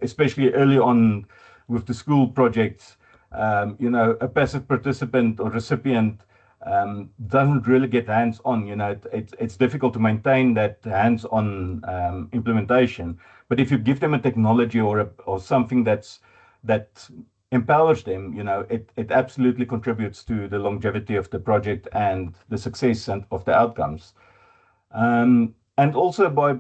especially early on with the school projects, a passive participant or recipient doesn't really get hands-on. It's difficult to maintain that hands-on implementation. But if you give them a technology or something that empowers them, it absolutely contributes to the longevity of the project and the success and of the outcomes. And also by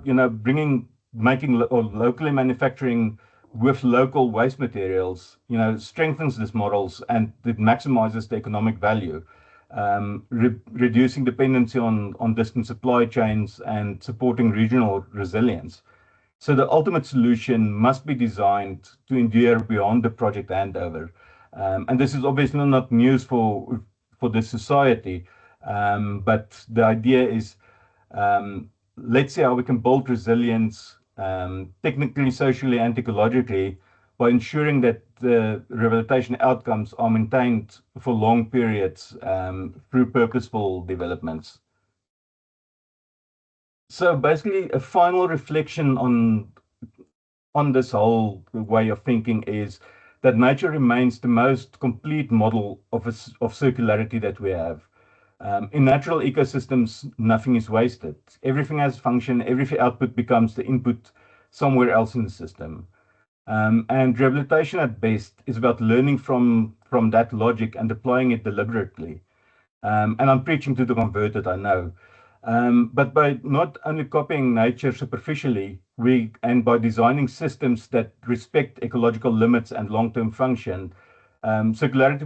making or locally manufacturing with local waste materials, strengthens these models and it maximizes the economic value, reducing dependency on distant supply chains and supporting regional resilience. So the ultimate solution must be designed to endure beyond the project handover. And this is obviously not news for the society, but the idea is let's see how we can build resilience technically, socially, and ecologically by ensuring that the rehabilitation outcomes are maintained for long periods through purposeful developments. So basically, a final reflection on this whole way of thinking is that nature remains the most complete model of circularity that we have. In natural ecosystems, nothing is wasted. Everything has function, every output becomes the input somewhere else in the system. And rehabilitation at best is about learning from that logic and applying it deliberately. And I'm preaching to the converted, I know. But by not only copying nature superficially, and by designing systems that respect ecological limits and long-term function, circularity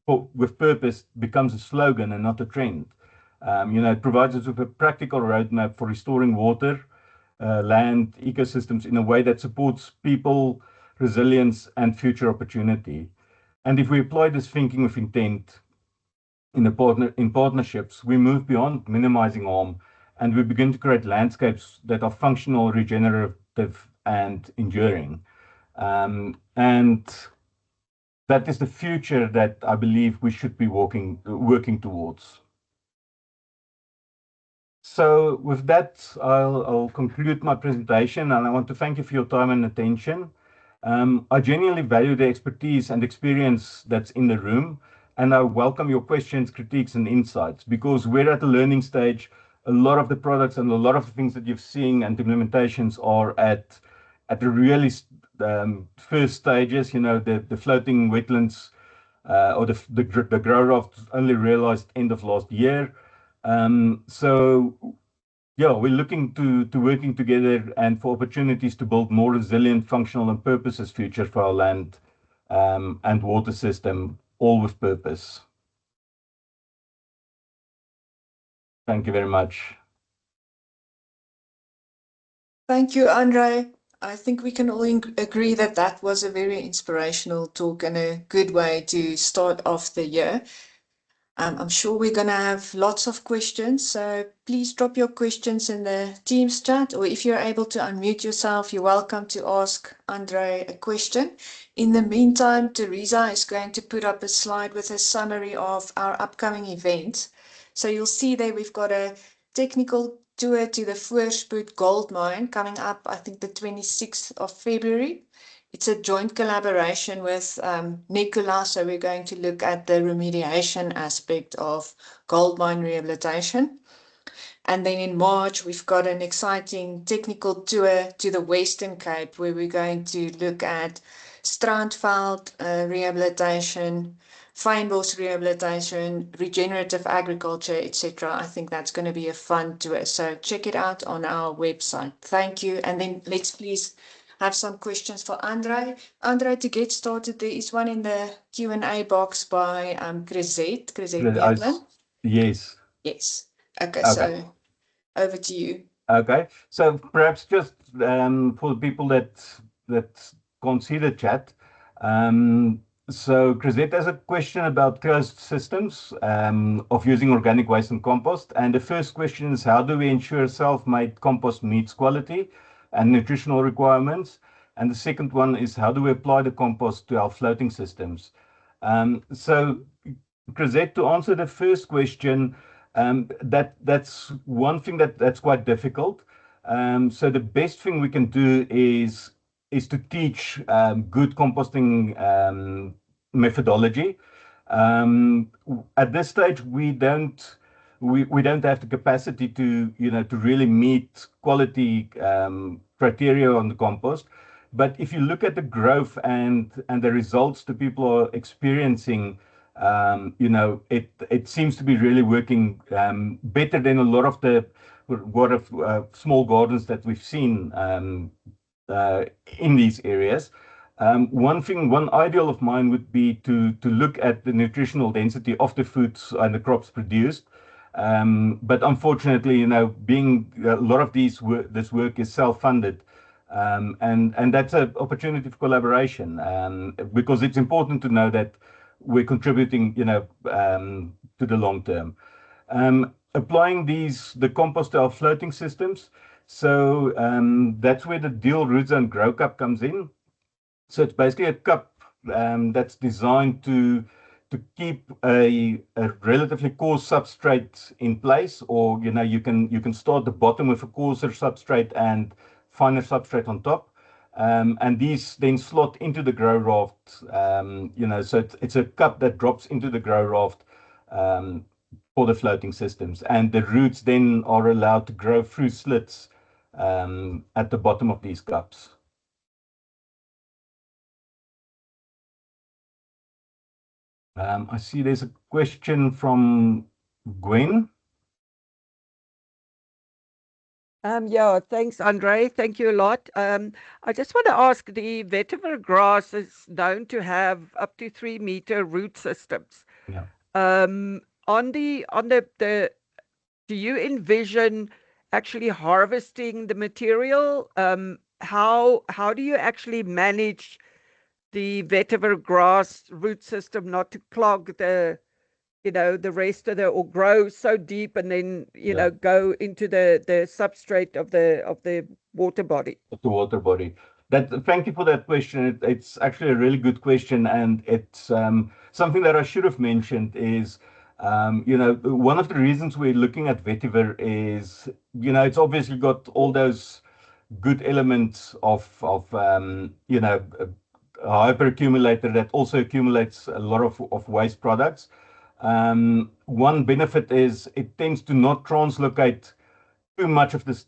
with purpose becomes a slogan and not a trend. It provides us with a practical roadmap for restoring water, land, ecosystems in a way that supports people, resilience, and future opportunity. And if we apply this thinking with intent, in partnerships, we move beyond minimizing harm and we begin to create landscapes that are functional, regenerative, and enduring. And that is the future that I believe we should be working towards. So with that, I'll conclude my presentation, and I want to thank you for your time and attention. I genuinely value the expertise and experience that's in the room, and I welcome your questions, critiques, and insights because we're at the learning stage. A lot of the products and a lot of the things that you've seen and implementations are at the really first stages. The floating wetlands or the grow raft only realized end of last year. So yeah, we're looking to working together and for opportunities to build more resilient, functional, and purposes future for our land and water system, all with purpose. Thank you very much. Thank you, Andre. I think we can all agree that that was a very inspirational talk and a good way to start off the year. I'm sure we're going to have lots of questions, so please drop your questions in the Teams chat, or if you're able to unmute yourself, you're welcome to ask Andre a question. In the meantime, Teresa is going to put up a slide with a summary of our upcoming events. So you'll see there we've got a technical tour to the Voorspoed gold mine coming up, I think the 26th of February. It's a joint collaboration with Nicola, so we're going to look at the remediation aspect of gold mine rehabilitation. And then in March, we've got an exciting technical tour to the Western Cape where we're going to look at Strandveld rehabilitation, fynbos rehabilitation, regenerative agriculture, etc. I think that's going to be a fun tour. So check it out on our website. Thank you. And then let's please have some questions for Andre. Andre, to get started, there is one in the Q&A box by Chrisette Beerlin. Yes. Yes. Okay, Okay. so over to you. Okay. So perhaps just for the people that can't see the chat. So Chrisette has a question about closed systems of using organic waste and compost. And the first question is, how do we ensure self-made compost meets quality and nutritional requirements? And the second one is, how do we apply the compost to our floating systems? So Chrisette, to answer the first question, that's one thing that's quite difficult. So the best thing we can do is to teach good composting methodology. At this stage, we don't have the capacity to really meet quality criteria on the compost. But if you look at the growth and the results that people are experiencing, it seems to be really working better than a lot of small gardens that we've seen in these areas. One ideal of mine would be to look at the nutritional density of the foods and the crops produced. But unfortunately, being a lot of this work is self-funded. And that's an opportunity for collaboration, because it's important to know that we're contributing, to the long term. Applying the compost to our floating systems. So that's where the dual root zone grow cup comes in. So it's basically a cup that's designed to keep a relatively coarse substrate in place, or you can start the bottom with a coarser substrate and finer substrate on top. And these then slot into the grow raft. So it's a cup that drops into the grow raft for the floating systems, and the roots then are allowed to grow through slits at the bottom of these cups. I see there's a question from Gwen. Yeah, thanks, Andre. Thank you a lot. I just want to ask, the vetiver grass is known to have up to 3-meter root systems. Yeah. Do you envision actually harvesting the material? How do you actually manage the vetiver grass root system not to clog the rest of or grow so deep and then, go into the substrate of the water body? Of the water body. Thank you for that question. It's actually a really good question, and it's something that I should have mentioned is, one of the reasons we're looking at vetiver is, it's obviously got all those good elements of a hyperaccumulator that also accumulates a lot of waste products. One benefit is it tends to not translocate too much of the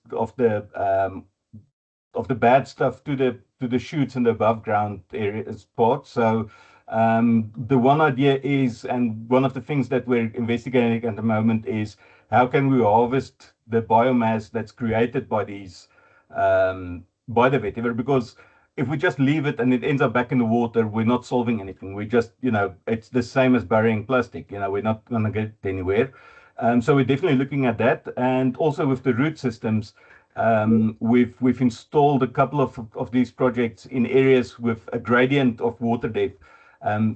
bad stuff to the shoots and the above ground areas part. So the one idea is, and one of the things that we're investigating at the moment is, how can we harvest the biomass that's created by these by the vetiver? Because if we just leave it and it ends up back in the water, we're not solving anything. We just, it's the same as burying plastic. We're not going to get anywhere. So we're definitely looking at that. And also with the root systems, we've installed a couple of these projects in areas with a gradient of water depth.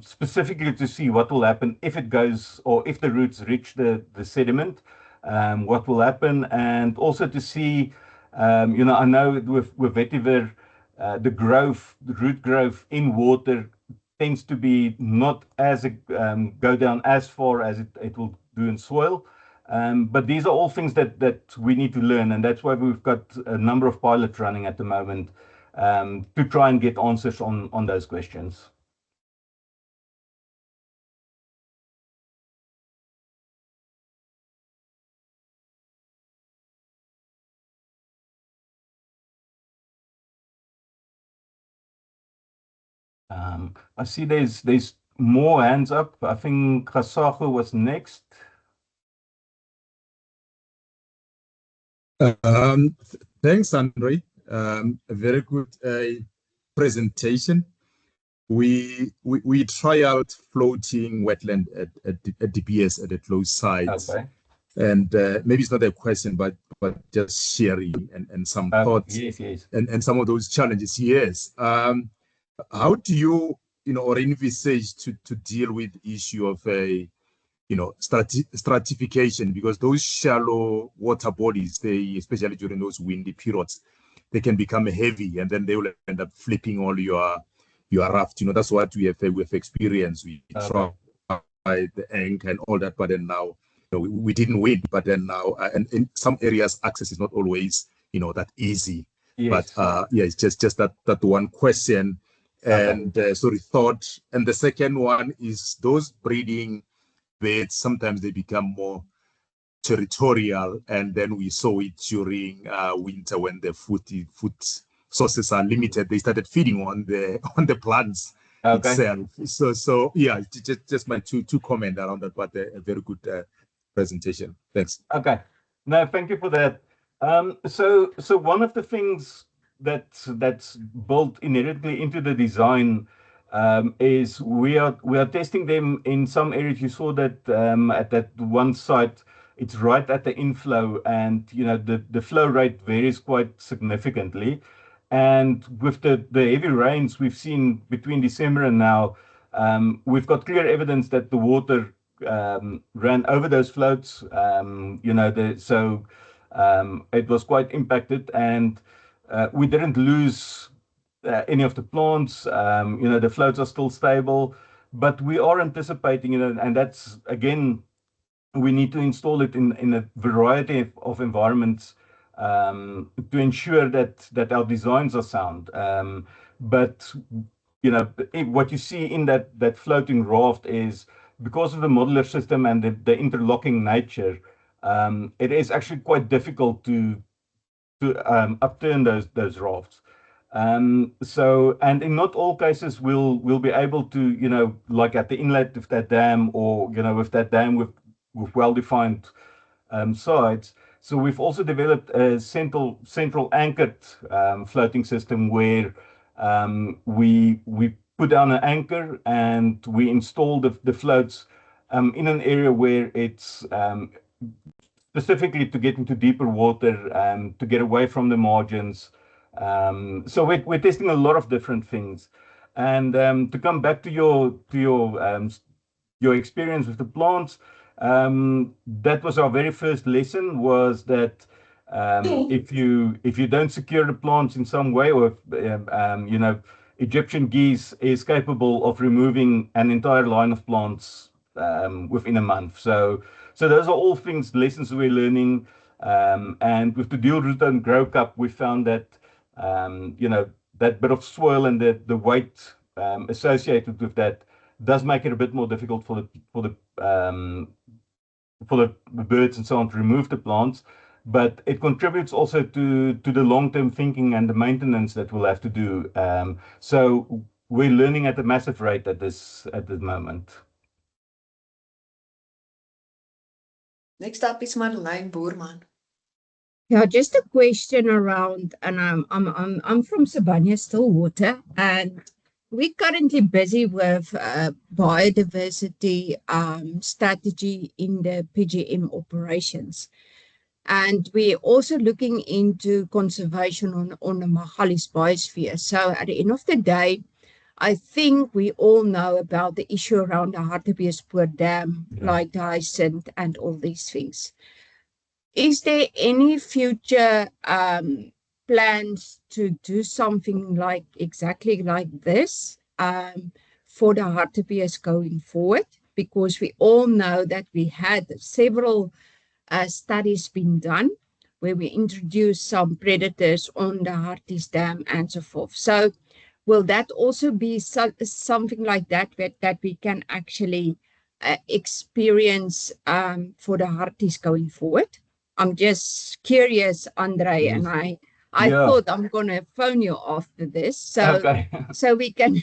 specifically to see what will happen if it goes, or if the roots reach the sediment, what will happen, and also to see, I know with vetiver, the root growth in water tends to be not as go down as far as it will do in soil. But these are all things that we need to learn, and that's why we've got a number of pilots running at the moment to try and get answers on those questions. I see there's more hands up. I think Kasago was next. Thanks, Andre. A very good presentation. We try out floating wetland at DPS at the close sites. Okay. And maybe it's not a question, but just sharing and some thoughts. Yes. And some of those challenges. Yes. How do you or envisage to deal with the issue of a stratification, because those shallow water bodies, they, especially during those windy periods, they can become heavy, and then they will end up flipping all your raft. That's what we have experienced. We tried the anchor and all that, but then now we didn't win. But then now, and in some areas, access is not always that easy. Yes. But yeah, it's just that one question. And sorry, thought. And the second one is those breeding beds, sometimes they become more territorial, and then we saw it during winter when the food sources are limited. They started feeding on the plants itself. So yeah, just my two comment around that, but a very good presentation. Thanks. Okay, no, thank you for that. So one of the things that's built inherently into the design is we are testing them in some areas. You saw that at that one site, it's right at the inflow, and the flow rate varies quite significantly. And with the heavy rains we've seen between December and now, we've got clear evidence that the water ran over those floats. So it was quite impacted, and we didn't lose any of the plants. The floats are still stable, but we are anticipating, and that's again, we need to install it in a variety of environments to ensure that our designs are sound. But what you see in that floating raft is, because of the modular system and the interlocking nature, it is actually quite difficult to upturn those rafts. And in not all cases we'll be able to, like at the inlet of that dam, or with that dam with well-defined sides. So we've also developed a central anchored floating system where we put down an anchor and we install the floats in an area where it's specifically to get into deeper water, to get away from the margins. So we're testing a lot of different things. And to come back to your experience with the plants, that was our very first lesson, was that if you don't secure the plants in some way, or if, Egyptian geese is capable of removing an entire line of plants within a month. So those are all things, lessons we're learning. And with the dual root and grow cup, we found that that bit of soil and the weight associated with that does make it a bit more difficult for the birds and so on to remove the plants. But it contributes also to the long-term thinking and the maintenance that we'll have to do. So we're learning at a massive rate at this moment. Next up is Marlene Boerman. Yeah, just a question around, and I'm from Sibanye Stillwater, and we're currently busy with biodiversity strategy in the PGM operations. And we're also looking into conservation on the Magalies biosphere. So at the end of the day, I think we all know about the issue around the Hartbeespoort Dam, Yeah. like the Hyacinth and all these things. Is there any future plans to do something like exactly like this for the Hartebees going forward? Because we all know that we had several studies been done where we introduced some predators on the Harties Dam and so forth. So will that also be something like that, that we can actually experience for the Harties going forward? I'm just curious, Andre, Yes. and I Yeah. thought I'm gonna phone you after this, Okay. so we can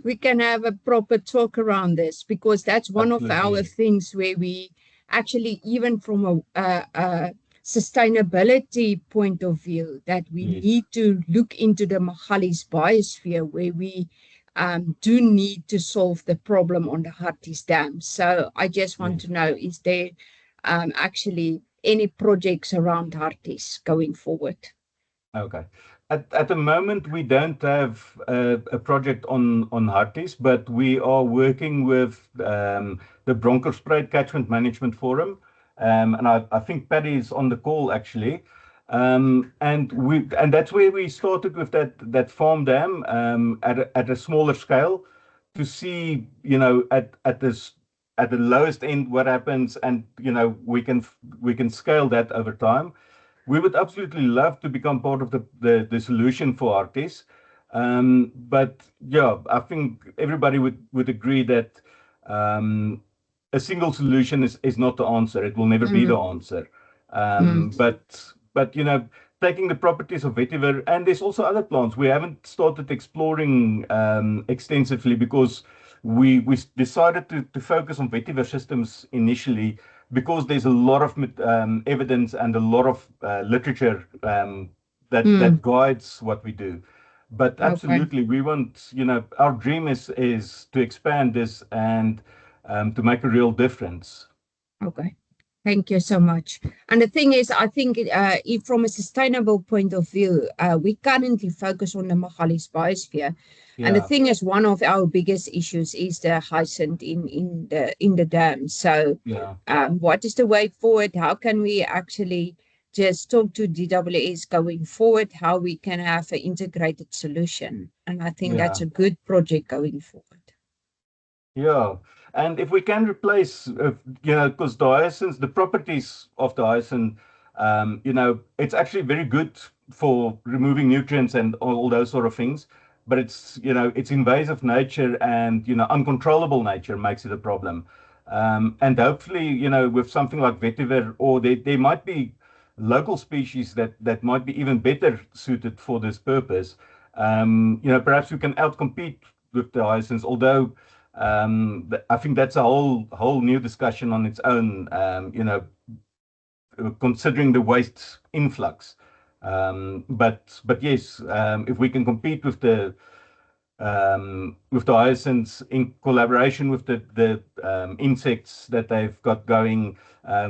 we can have a proper talk around this, because that's one of our Absolutely. things where we actually, even from a sustainability point of view, that we Yes. need to look into the Magalies biosphere, where we do need to solve the problem on the Harties Dam. So I just want Yes. to know, is there actually any projects around Harties going forward? Okay. At the moment, we don't have a project on Harties, but we are working with the Bronkhorstspruit Catchment Management Forum, and I think Paddy is on the call actually, and that's where we started with that farm dam at a smaller scale to see, you know, at this at the lowest end what happens, and you know we can scale that over time. We would absolutely love to become part of the solution for Artis. But yeah, I think everybody would agree that um, a single solution is not the answer. It will never be the Mm, answer. mm, But you know, taking the properties of vetiver, and there's also other plants we haven't started exploring extensively, because we decided to focus on vetiver systems initially, because there's a lot of evidence and a lot of literature that mm. guides what we do. But Okay, absolutely, we want, you know, our dream is to expand this and to make a real difference. okay. Thank you so much. And the thing is, I think if from a sustainable point of view, we currently focus on the Magalies biosphere. And the Yeah, thing is, one of our biggest issues is the hyacinth in the dam. So, yeah, what is the way forward? How can we actually just talk to DWS going forward? How we can have an integrated solution? And I think that's yeah. a good project going forward. Yeah, and if we can replace, you know, because the hyacinths, the properties of the hyacinth, you know, it's actually very good for removing nutrients and all those sort of things. But it's, you know, it's invasive nature and, you know, uncontrollable nature makes it a problem. And hopefully, you know, with something like vetiver, or there might be local species that might be even better suited for this purpose. You know, perhaps we can outcompete with the hyacinths, although I think that's a whole new discussion on its own. You know, considering the waste influx. But yes, if we can compete with the hyacinths in collaboration with the insects that they've got going,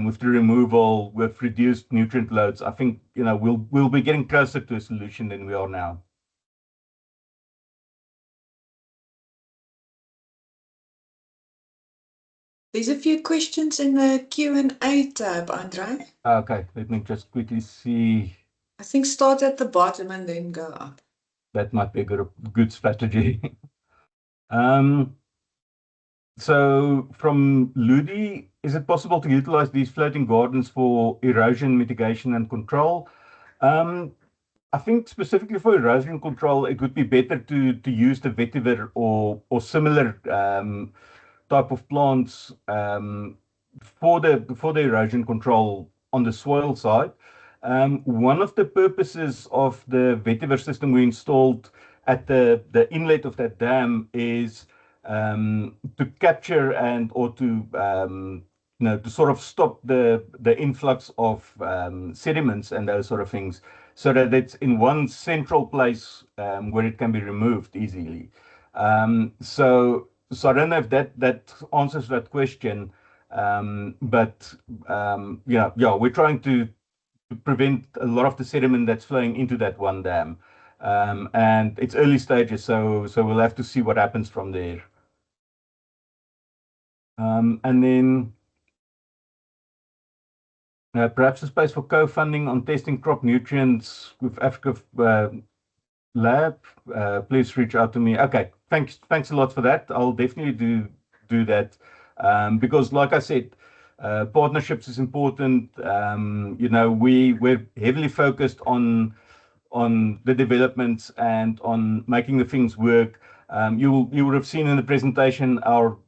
with the removal, with reduced nutrient loads, I think, you know, we'll be getting closer to a solution than we are now. There's a few questions in the Q&A tab, Andre. Okay, let me just quickly see. I think start at the bottom and then go up. That might be a good strategy. Um, so from Ludi, is it possible to utilize these floating gardens for erosion mitigation and control? Um, I think specifically for erosion control, it would be better to use the vetiver or similar type of plants for the erosion control on the soil side. One of the purposes of the vetiver system we installed at the inlet of that dam is to capture and or to you know, to sort of stop the influx of sediments and those sort of things, so that it's in one central place where it can be removed easily. So I don't know if that answers that question, but yeah, we're trying to prevent a lot of the sediment that's flowing into that one dam. and it's early stages, so we'll have to see what happens from there. And then perhaps a space for co-funding on testing crop nutrients with Africa Lab. Please reach out to me. Okay, thanks a lot for that. I'll definitely do that, because like I said, partnerships is important. We're heavily focused on the developments and on making the things work. You would have seen in the presentation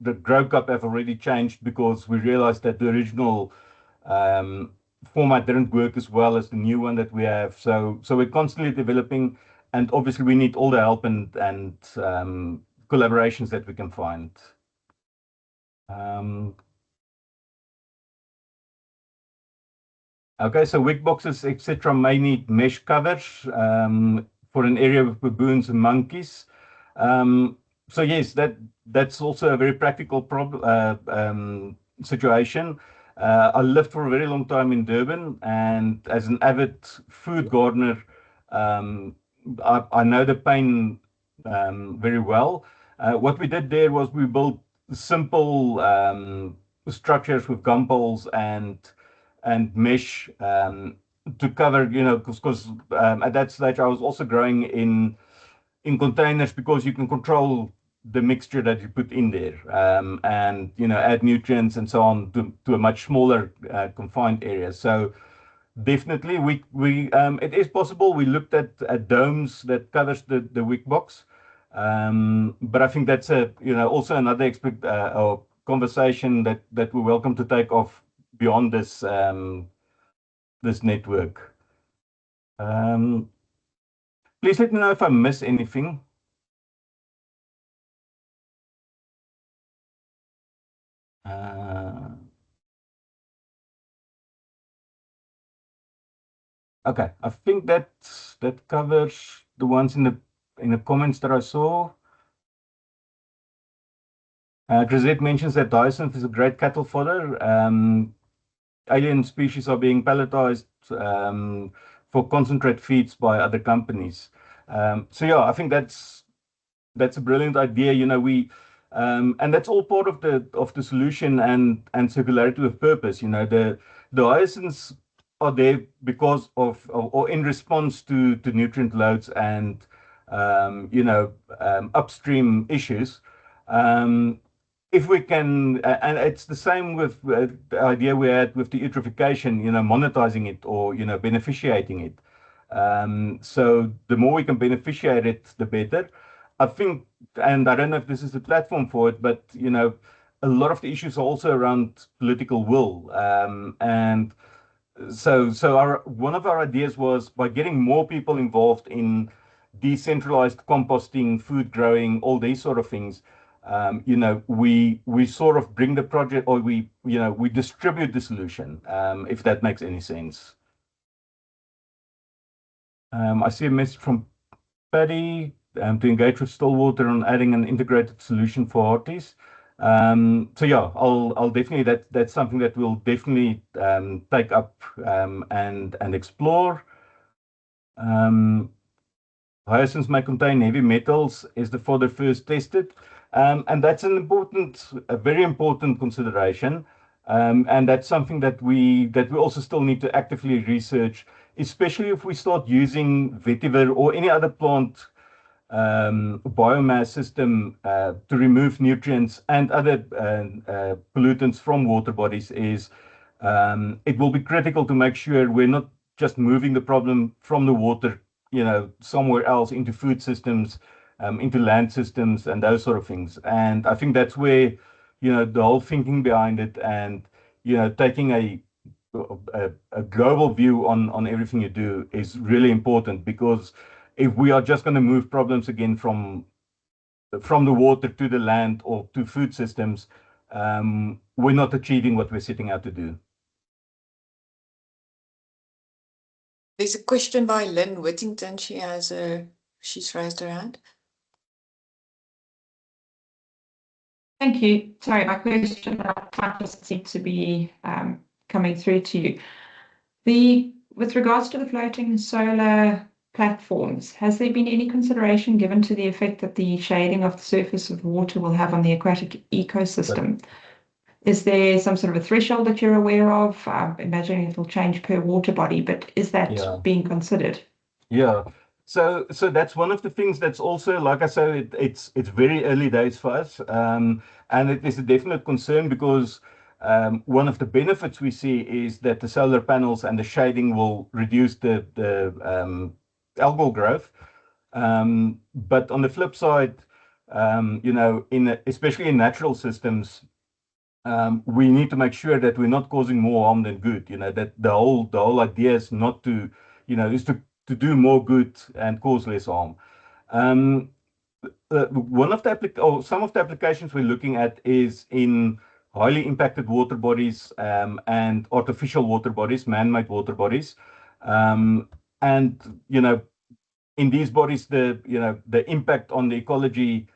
the Grow Cup have already changed because we realized that the original format didn't work as well as the new one that we have. So we're constantly developing, and obviously we need all the help and collaborations that we can find. Okay, so wick boxes, etc., may need mesh covers for an area with baboons and monkeys. So yes, that's also a very practical situation. I lived for a very long time in Durban, and as an avid food gardener, I know the pain very well. What we did there was we built simple structures with gum poles and mesh to cover, because at that stage I was also growing in containers because you can control the mixture that you put in there, and add nutrients and so on to a much smaller confined area. So definitely it is possible. We looked at domes that covers the wick box, but I think that's also another or conversation that we're welcome to take off beyond this this network. Please let me know if I miss anything. Okay, I think that covers the ones in the comments that I saw. Grisette mentions that hyacinth is a great cattle fodder. Alien species are being pelletized for concentrate feeds by other companies. So yeah, I think that's a brilliant idea. And that's all part of the solution and circularity with purpose. The hyacinths are there because of or in response to nutrient loads and upstream issues. If we can, and it's the same with the idea we had with the eutrophication, monetizing it or beneficiating it. So the more we can beneficiate it, the better. I think, and I don't know if this is the platform for it, but a lot of the issues are also around political will. And so one of our ideas was by getting more people involved in decentralized composting, food growing, all these sort of things. We sort of bring the project, or we distribute the solution, if that makes any sense. I see a message from Paddy to engage with Stillwater on adding an integrated solution for artists. So yeah, I'll definitely, that's something that we'll definitely take up and explore. Hyacinths may contain heavy metals is the fodder first tested, and that's a very important consideration, and that's something that we also still need to actively research, especially if we start using vetiver or any other plant biomass system to remove nutrients and other pollutants from water bodies. It will be critical to make sure we're not just moving the problem from the water somewhere else into food systems, into land systems and those sort of things. And I think that's where the whole thinking behind it, and taking a global view on everything you do is really important, because if we are just going to move problems again from the water to the land or to food systems, we're not achieving what we're setting out to do. There's a question by Lynn Whittington. She's raised her hand. Thank you. Sorry, my question just seemed to be coming through to you. With regards to the floating solar platforms, has there been any consideration given to the effect that the shading of the surface of water will have on the aquatic ecosystem? Is there some sort of a threshold that you're aware of? I'm imagining it will change per water body, but is that being considered? Yeah. So that's one of the things that's also, like I said, it's very early days for us, and it is a definite concern because one of the benefits we see is that the solar panels and the shading will reduce the algal growth. But on the flip side, especially in natural systems, we need to make sure that we're not causing more harm than good. That the whole idea is not to, is to do more good and cause less harm. Some of the applications we're looking at is in highly impacted water bodies and artificial water bodies, man-made water bodies, and in these bodies, the impact on the ecology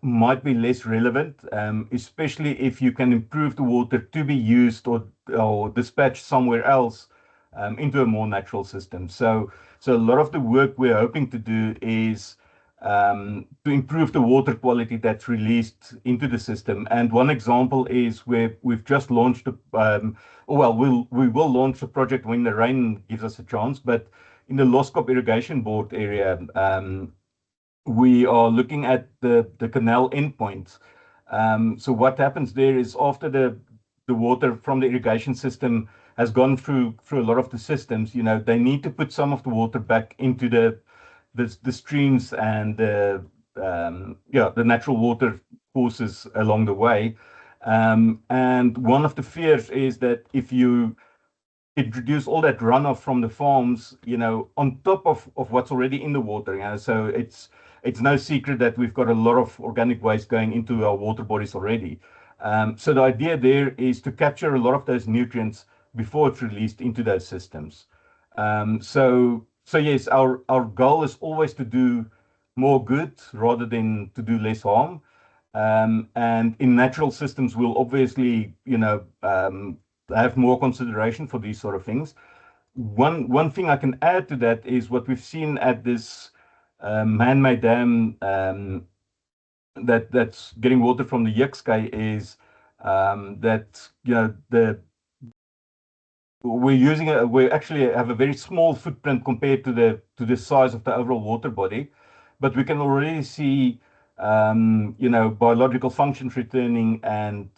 might be less relevant, especially if you can improve the water to be used or dispatched somewhere else into a more natural system. So a lot of the work we're hoping to do is to improve the water quality that's released into the system. And one example is where we've just launched, we will launch a project when the rain gives us a chance, but in the Loskop Irrigation Board area, we are looking at the canal endpoints. So what happens there is after the water from the irrigation system has gone through a lot of the systems, they need to put some of the water back into the streams and the natural water courses along the way. And one of the fears is that if you introduce all that runoff from the farms, on top of what's already in the water. So it's no secret that we've got a lot of organic waste going into our water bodies already. So the idea there is to capture a lot of those nutrients before it's released into those systems. So yes, our goal is always to do more good rather than to do less harm. And in natural systems, we'll obviously, have more consideration for these sort of things. One thing I can add to that is what we've seen at this man-made dam that's getting water from the Yukskei is that we actually have a very small footprint compared to the size of the overall water body, but we can already see biological functions returning and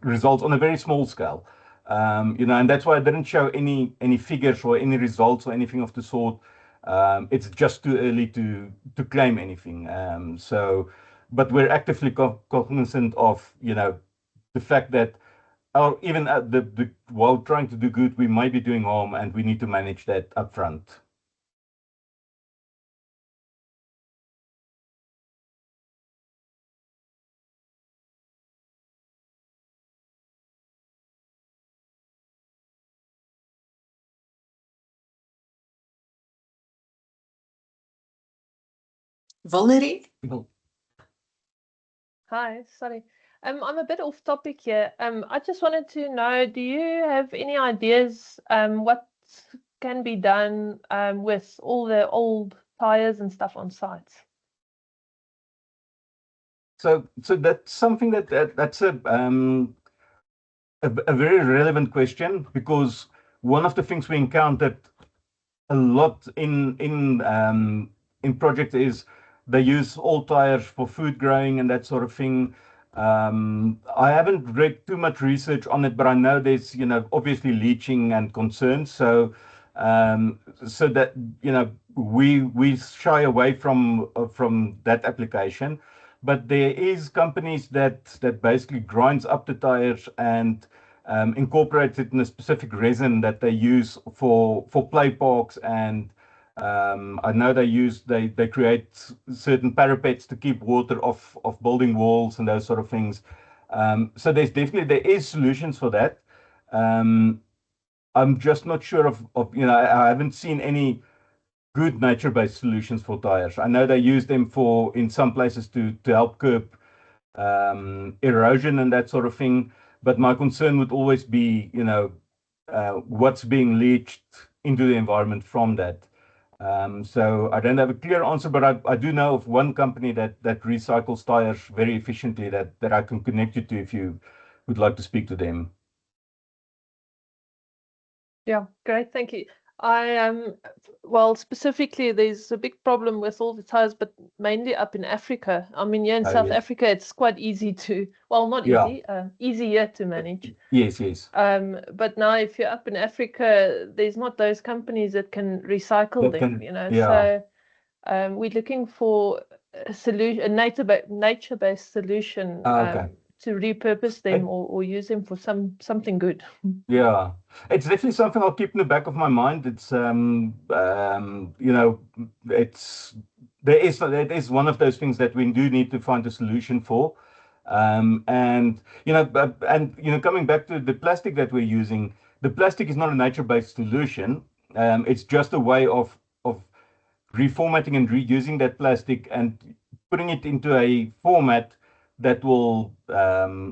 results on a very small scale. And that's why I didn't show any figures or any results or anything of the sort. It's just too early to claim anything. But we're actively cognizant of the fact that even while trying to do good, we might be doing harm, and we need to manage that upfront. Valerie? Hi, sorry. I'm a bit off topic here. I just wanted to know, do you have any ideas what can be done with all the old tires and stuff on sites? So that's something that's a very relevant question, because one of the things we encountered a lot in projects is they use old tires for food growing and that sort of thing. I haven't read too much research on it, but I know there's obviously leaching and concerns. So that we shy away from that application. But there is companies that basically grinds up the tires and incorporates it in a specific resin that they use for play parks, and I know they create certain parapets to keep water off building walls and those sort of things. So there is solutions for that. I'm just not sure of I haven't seen any good nature-based solutions for tires. I know they use them in some places to help curb erosion and that sort of thing. But my concern would always be, what's being leached into the environment from that. So I don't have a clear answer, but I do know of one company that recycles tires very efficiently that I can connect you to if you would like to speak to them. Yeah, great, thank you. Well, specifically, there's a big problem with all the tires, but mainly up in Africa. I mean, here in South Yes. Africa, it's quite easy to, well, not Yeah. easy, easier to manage. Yes, yes. But now if you're up in Africa, there's not those companies that can recycle That them, can, you know. yeah. So we're looking for a solution, a nature-based solution, Okay. to repurpose them It- or use them for something good. Yeah, it's definitely something I'll keep in the back of my mind. It's you know, it is one of those things that we do need to find a solution for. And coming back to the plastic that we're using, the plastic is not a nature-based solution. It's just a way of reformatting and reusing that plastic and putting it into a format that will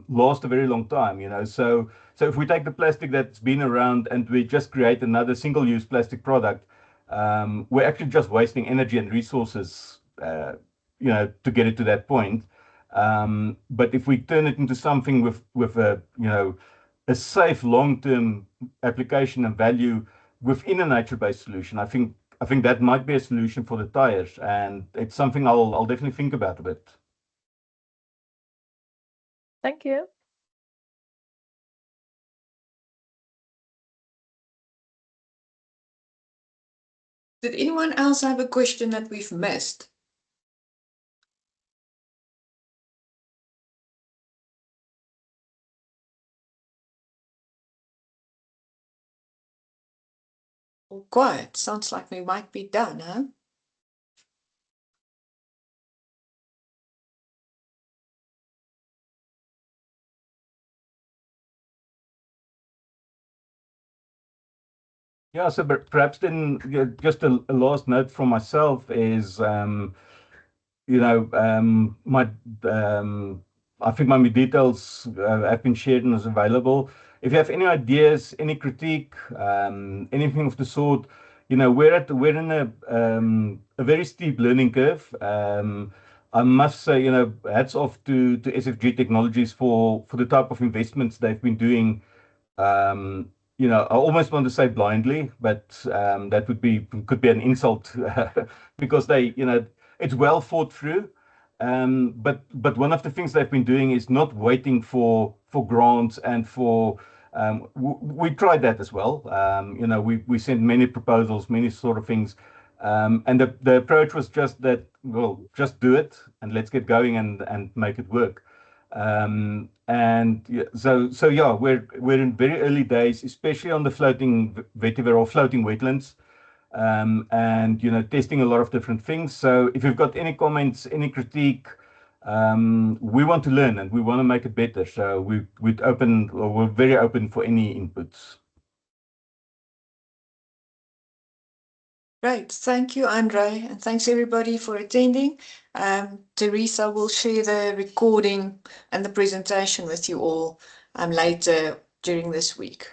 last a very long time, you know. So if we take the plastic that's been around and we just create another single-use plastic product, we're actually just wasting energy and resources, to get it to that point. But if we turn it into something with a safe long-term application and value within a nature-based solution, I think that might be a solution for the tires, and it's something I'll definitely think about a bit. Thank you. Did anyone else have a question that we've missed? All quiet. Sounds like we might be done, huh? Yeah, so perhaps then just a last note from myself is, my I think my details have been shared and is available. If you have any ideas, any critique, anything of the sort, we're in a very steep learning curve. I must say, hats off to SFG Technologies for the type of investments they've been doing. I almost want to say blindly, but that could be an insult because it's well thought through. But one of the things they've been doing is not waiting for grants and for we tried that as well. We sent many proposals, many sort of things, and the approach was just that, well, just do it and let's get going and make it work. And yeah, so yeah, we're in very early days, especially on the floating vetiver or floating wetlands, and testing a lot of different things. So if you've got any comments, any critique, we want to learn and we want to make it better. So we're very open for any inputs. Great. Thank you, André, and thanks everybody for attending. Teresa will share the recording and the presentation with you all later during this week.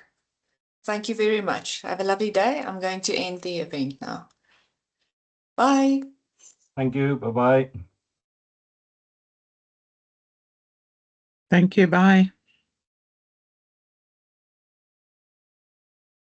Thank you very much. Have a lovely day. I'm going to end the event now. Bye. Thank you. Bye-bye. Thank you. Bye.